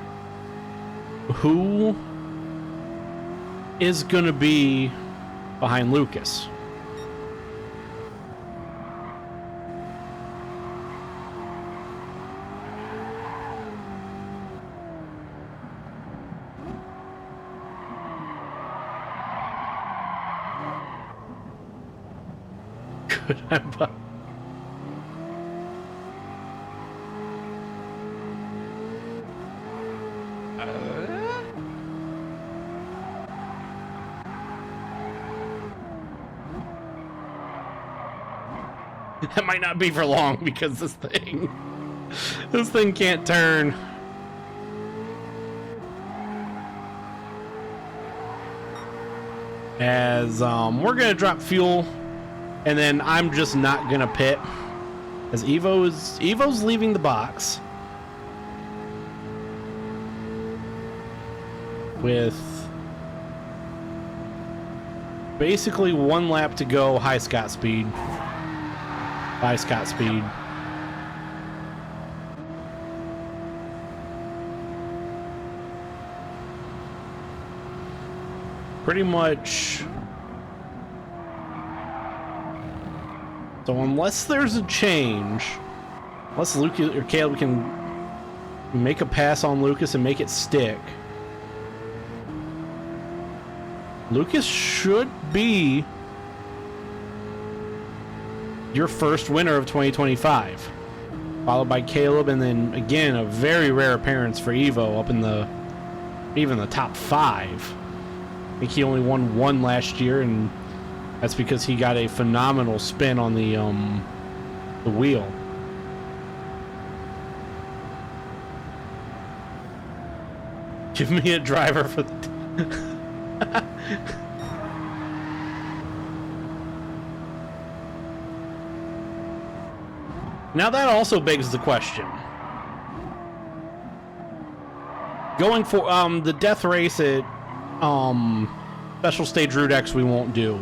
who is going to be behind Lucas. Good. That might not be for long because this thing can't turn. As we're gonna drop fuel, and then I'm just not gonna pit. As Evo's leaving the box with basically 1 lap to go, high Scott speed. Pretty much. So unless there's a change, unless Lucas or Caleb can make a pass on Lucas and make it stick, Lucas should be your first winner of 2025, followed by Caleb, and then again a very rare appearance for Evo up in even the top 5. I think he only won 1 last year, and that's because he got a phenomenal spin on the wheel. Give me a driver for the Now that also begs the question. Going for the death race at Special Stage Route X, we won't do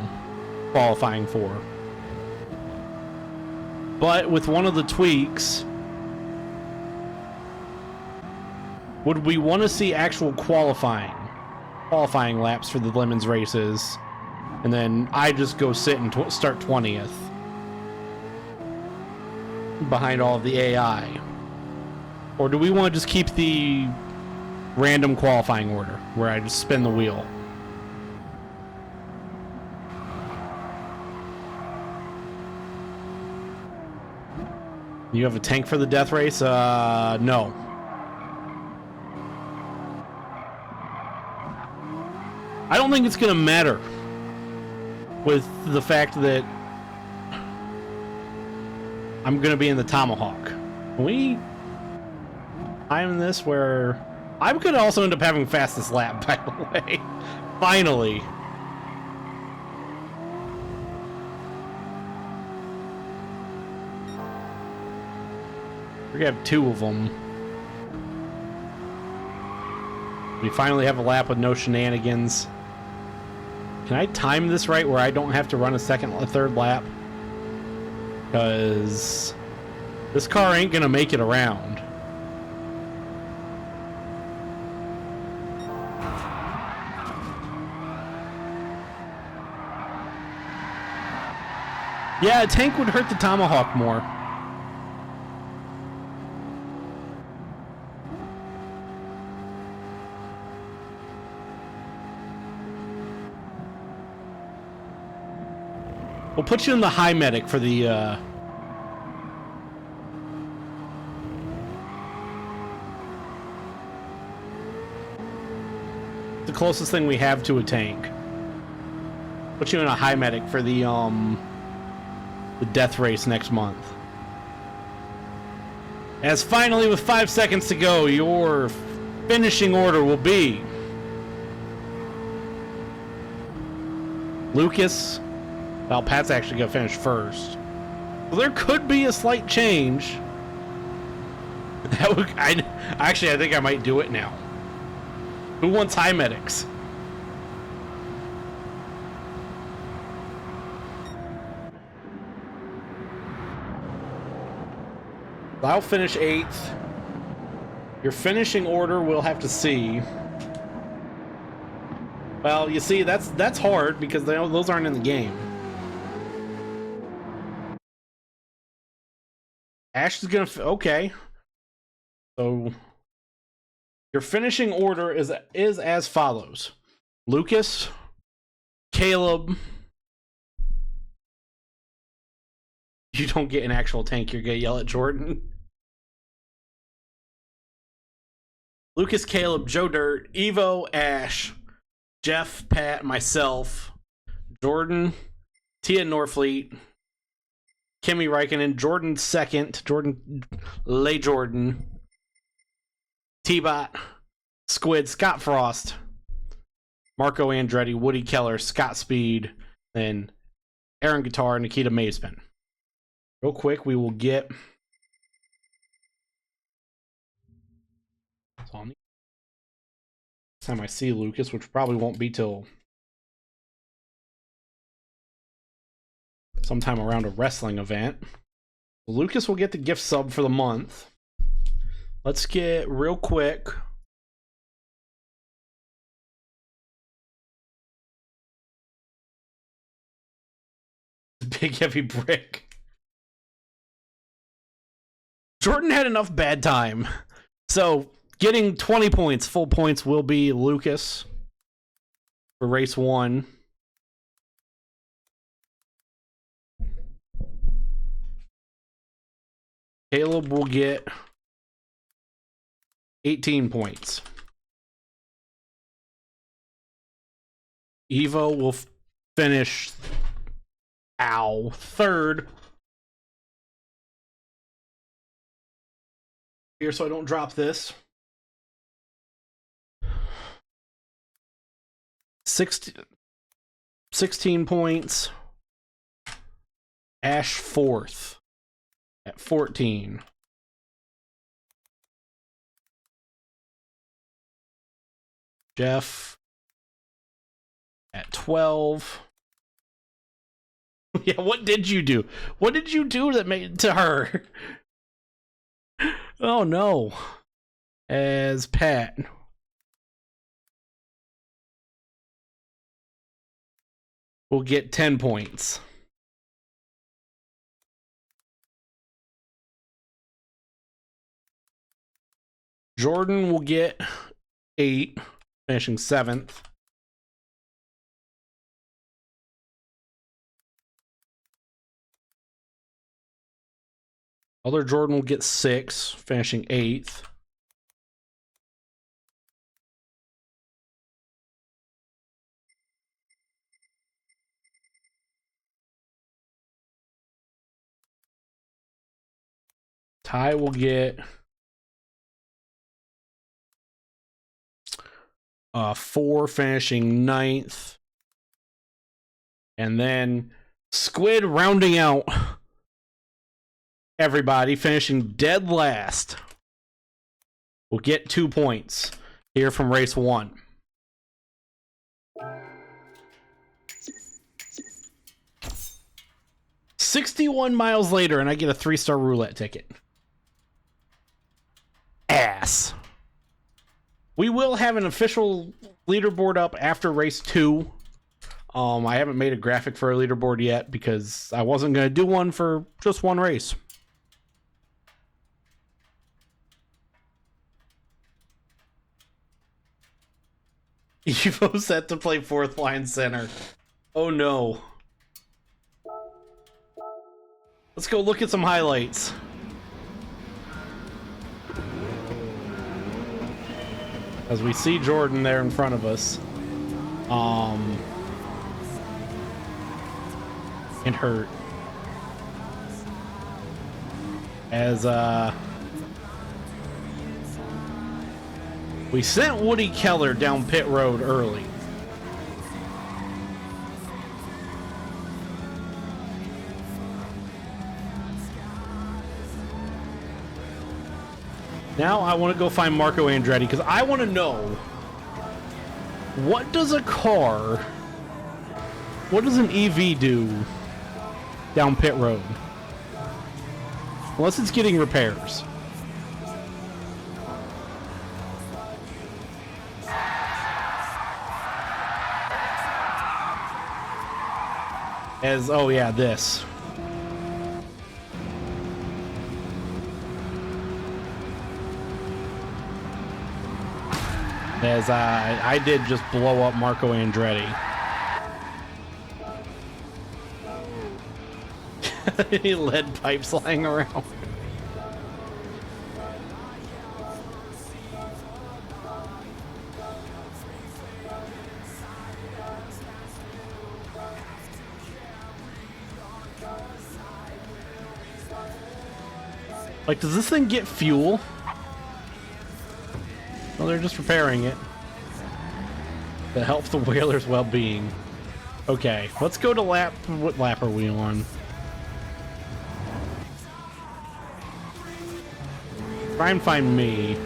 qualifying for. But with one of the tweaks, would we want to see actual qualifying laps for the Lemons races, and then I just go sit and start 20th behind all of the AI? Or do we want to just keep the random qualifying order where I just spin the wheel? You have a tank for the death race? No. I don't think it's going to matter with the fact that I'm going to be in the Tomahawk. I'm in this where I'm going to also end up having fastest lap, by the way. Finally. We're going to have 2 of them. We finally have a lap with no shenanigans. Can I time this right where I don't have to run a 3rd lap? Because this car ain't gonna make it around. Yeah, a tank would hurt the Tomahawk more. We'll put you in the high medic for the closest thing we have to a tank. Put you in a high medic for the death race next month. As finally, with 5 seconds to go, your finishing order will be Lucas. Well, Pat's actually going to finish first. Well, there could be a slight change. I think I might do it now. Who wants high medics? I'll finish 8th. Your finishing order we'll have to see. Well, you see, that's hard because those aren't in the game. Ash is gonna okay. So your finishing order is as follows: Lucas, Caleb. You don't get an actual tank. You're gonna yell at Jordan. Lucas, Caleb, Joe Dirt, Evo, Ash, Jeff, Pat, myself, Jordan, Tia Norfleet, Kimmy Räikkönen, Jordan second, Jordan, T-Bot, Squid, Scott Frost, Marco Andretti, Woody Keller, Scott Speed, then Aaron Guitar, Nikita Mazepin. Real quick, we will get next time I see Lucas, which probably won't be till sometime around a wrestling event. Lucas will get the gift sub for the month. Let's get real quick. Big heavy brick. Jordan had enough bad time. So getting 20 points, full points, will be Lucas for race 1. Caleb will get 18 points. Evo will finish third. Here, so I don't drop this. 16 points. Ash fourth at 14. Jeff at 12. Yeah, what did you do? What did you do that made to her? Oh no. As Pat. Will get 10 points. Jordan will get 8, finishing 7th. Other Jordan will get 6, finishing 8th. Ty will get 4, finishing 9th. And then Squid rounding out everybody, finishing dead last, will get 2 points here from race 1. $61 miles later, and I get a 3-star roulette ticket. Ass. We will have an official leaderboard up after race 2. I haven't made a graphic for a leaderboard yet because I wasn't going to do one for just one race. Evo set to play 4th line center. Oh no. Let's go look at some highlights. As we see Jordan there in front of us. And hurt. As we sent Woody Keller down pit road early. Now I want to go find Marco Andretti because I want to know What does an EV do down pit road? Unless it's getting repairs. Oh yeah, this. As I did just blow up Marco Andretti. Lead pipes lying around. Like, does this thing get fuel? Well, they're just repairing it. To help the whaler's well-being. Okay, let's go to lap. What lap are we on? Try and find me.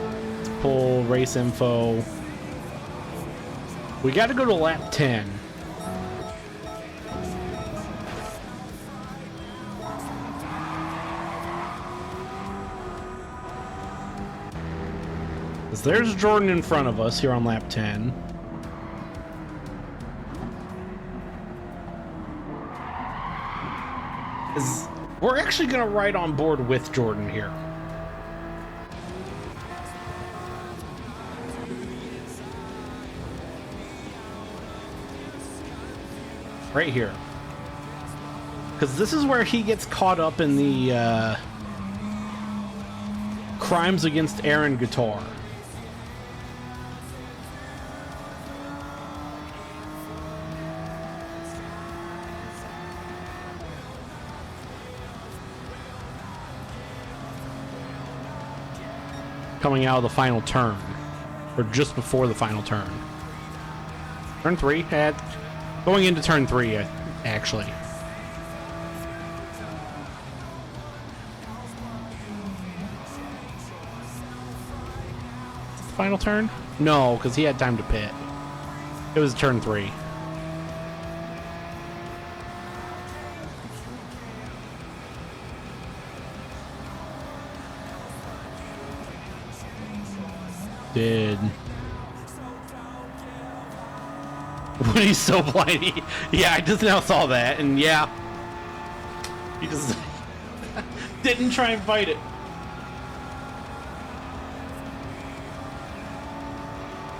Let's pull race info. We got to go to lap 10. There's Jordan in front of us here on lap 10. We're actually going to ride on board with Jordan here. Right here. Because this is where he gets caught up in the crimes against Aaron Guitar. Coming out of the final turn, or just before the final turn. Turn 3, going into turn 3, actually. Final turn? No, because he had time to pit. It was turn 3. Did when he's so blind? Yeah, I just now saw that, and yeah, he just didn't try and fight it.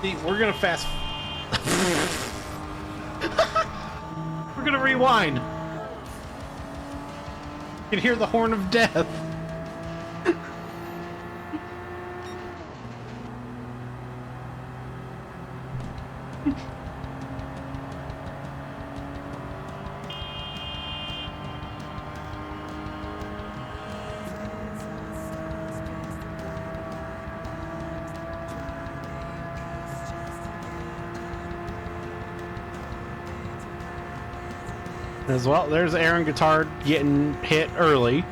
See, we're gonna fast. We're gonna rewind. You can hear the horn of death. As well, there's Aaron Guitar getting hit early.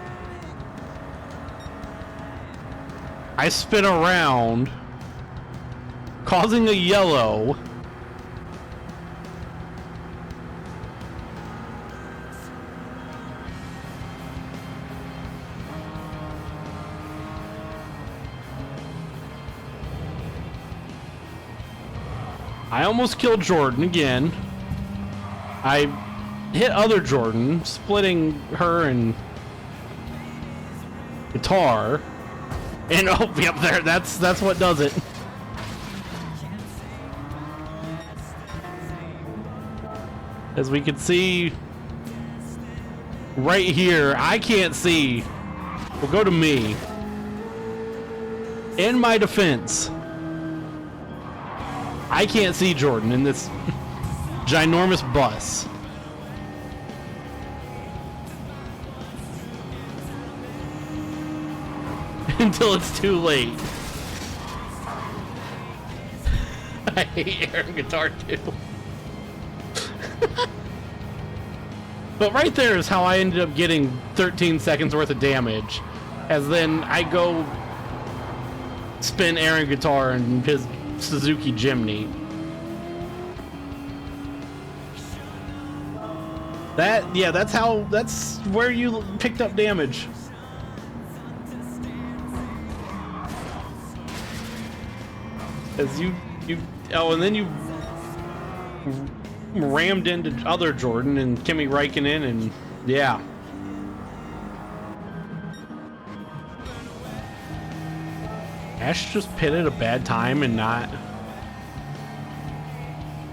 I spin around, causing a yellow. I almost killed Jordan again. I hit other Jordan, splitting her and Guitar. And oh, yep, there. That's what does it. As we can see right here, I can't see. We'll go to me. In my defense, I can't see Jordan in this ginormous bus. Until it's too late. I hate Aaron Guitar too. But right there is how I ended up getting 13 seconds worth of damage. As then I go spin Aaron Guitar and his Suzuki Jimny. That's where you picked up damage. As you and then you rammed into other Jordan and Kimi Räikkönen, and yeah. Ash just pitted a bad time and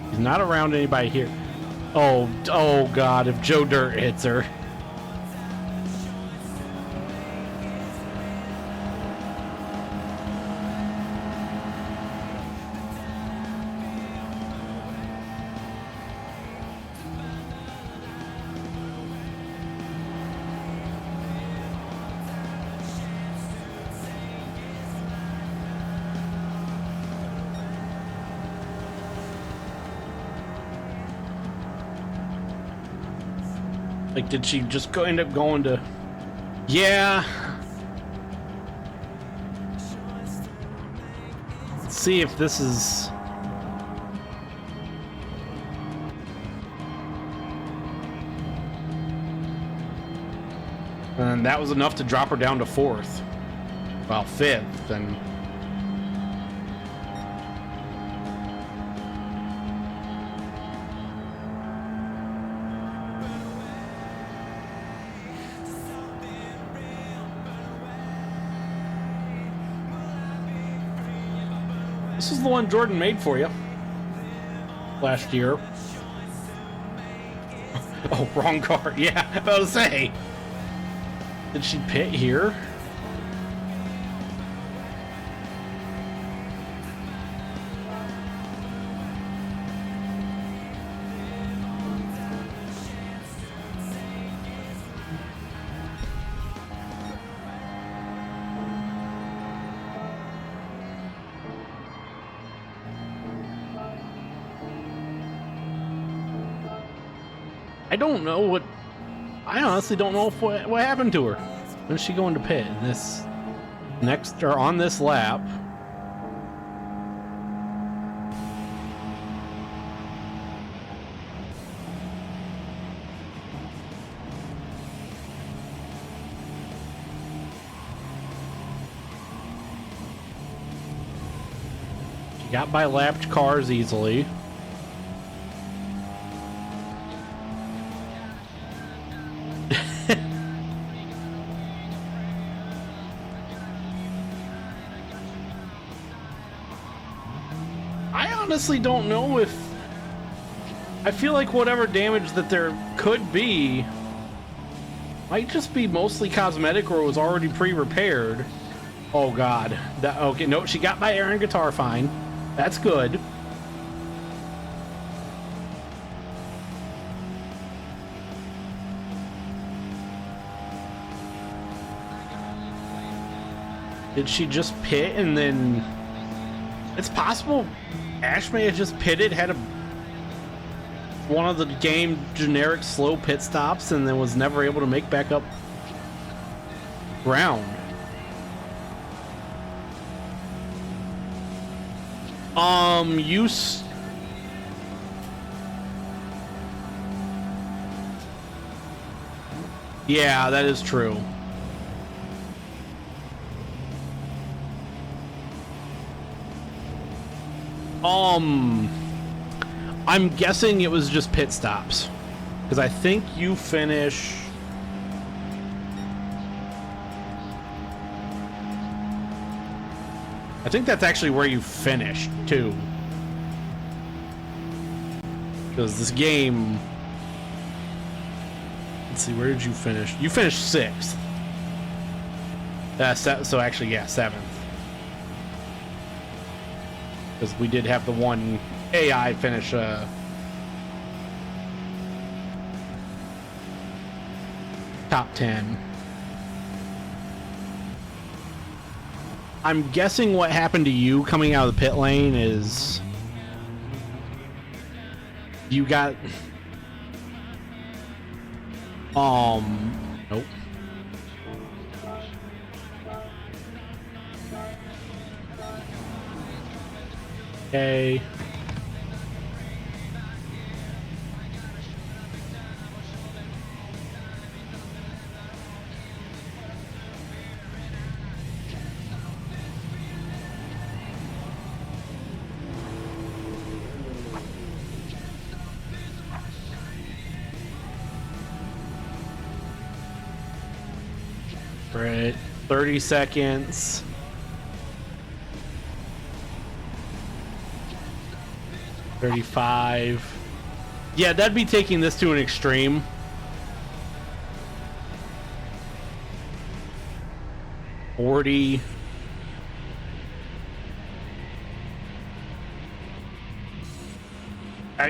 he's not around anybody here. Oh God, if Joe Dirt hits her. Like, did she just end up going to... Yeah. Let's see if this is... And that was enough to drop her down to 4th. Well, 5th, and... This is the one Jordan made for you last year. Oh, wrong car. Yeah, I was about to say. Did she pit here? I honestly don't know what happened to her. When is she going to pit? This next or on this lap? She got by lapped cars easily. I honestly don't know if... I feel like whatever damage that there could be might just be mostly cosmetic, or it was already pre-repaired. Oh God. Okay, no, she got by air and guitar fine. That's good. Did she just pit and then... It's possible Ash may have just pitted, had one of the game generic slow pit stops, and then was never able to make back up ground. Yeah, that is true. I'm guessing it was just pit stops, because I think you finish... I think that's actually where you finished, too. Because this game... Let's see, where did you finish? You finished 6th. So actually, yeah, 7th. Because we did have the one AI finish top 10. I'm guessing what happened to you coming out of the pit lane is you got nope. Okay. Right, 30 seconds. $35. Yeah, that'd be taking this to an extreme. $40.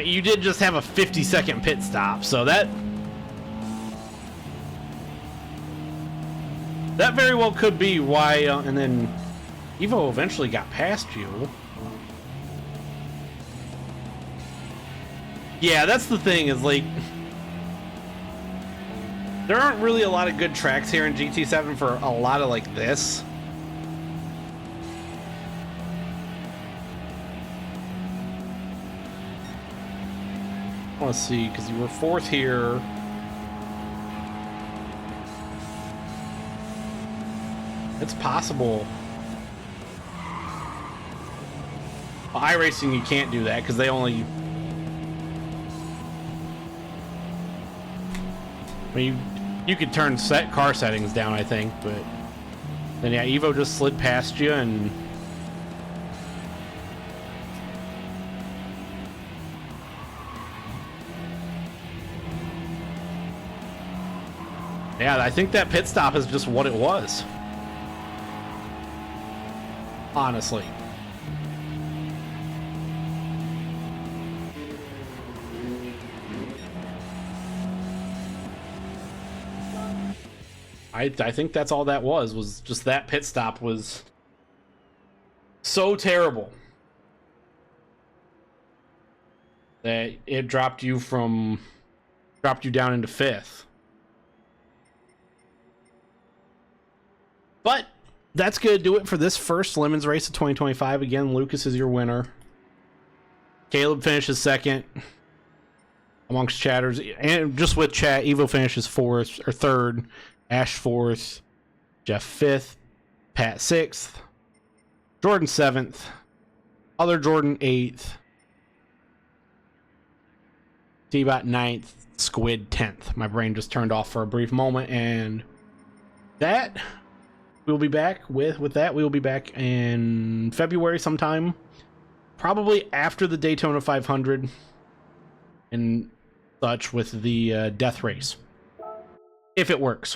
You did just have a 50-second pit stop, so that very well could be why. And then Evo eventually got past you. Yeah, that's the thing, is like there aren't really a lot of good tracks here in GT7 for a lot of like this. Let's see, because you were fourth here. It's possible. Well, iRacing, you can't do that because they only. I mean, you could turn car settings down, I think, but then yeah, Evo just slid past you and. Yeah, I think that pit stop is just what it was. Honestly. I think that's all that was just that pit stop was so terrible that it dropped you down into fifth. But that's going to do it for this first Lemons race of 2025. Again, Lucas is your winner. Caleb finishes second amongst chatters. And just with chat, Evo finishes fourth or third. Ash fourth. Jeff fifth. Pat sixth. Jordan seventh. Other Jordan eighth. T-Bot ninth. Squid 10th. My brain just turned off for a brief moment, and that... We'll be back with that. We'll be back in February sometime, probably after the Daytona 500 and such, with the death race, if it works.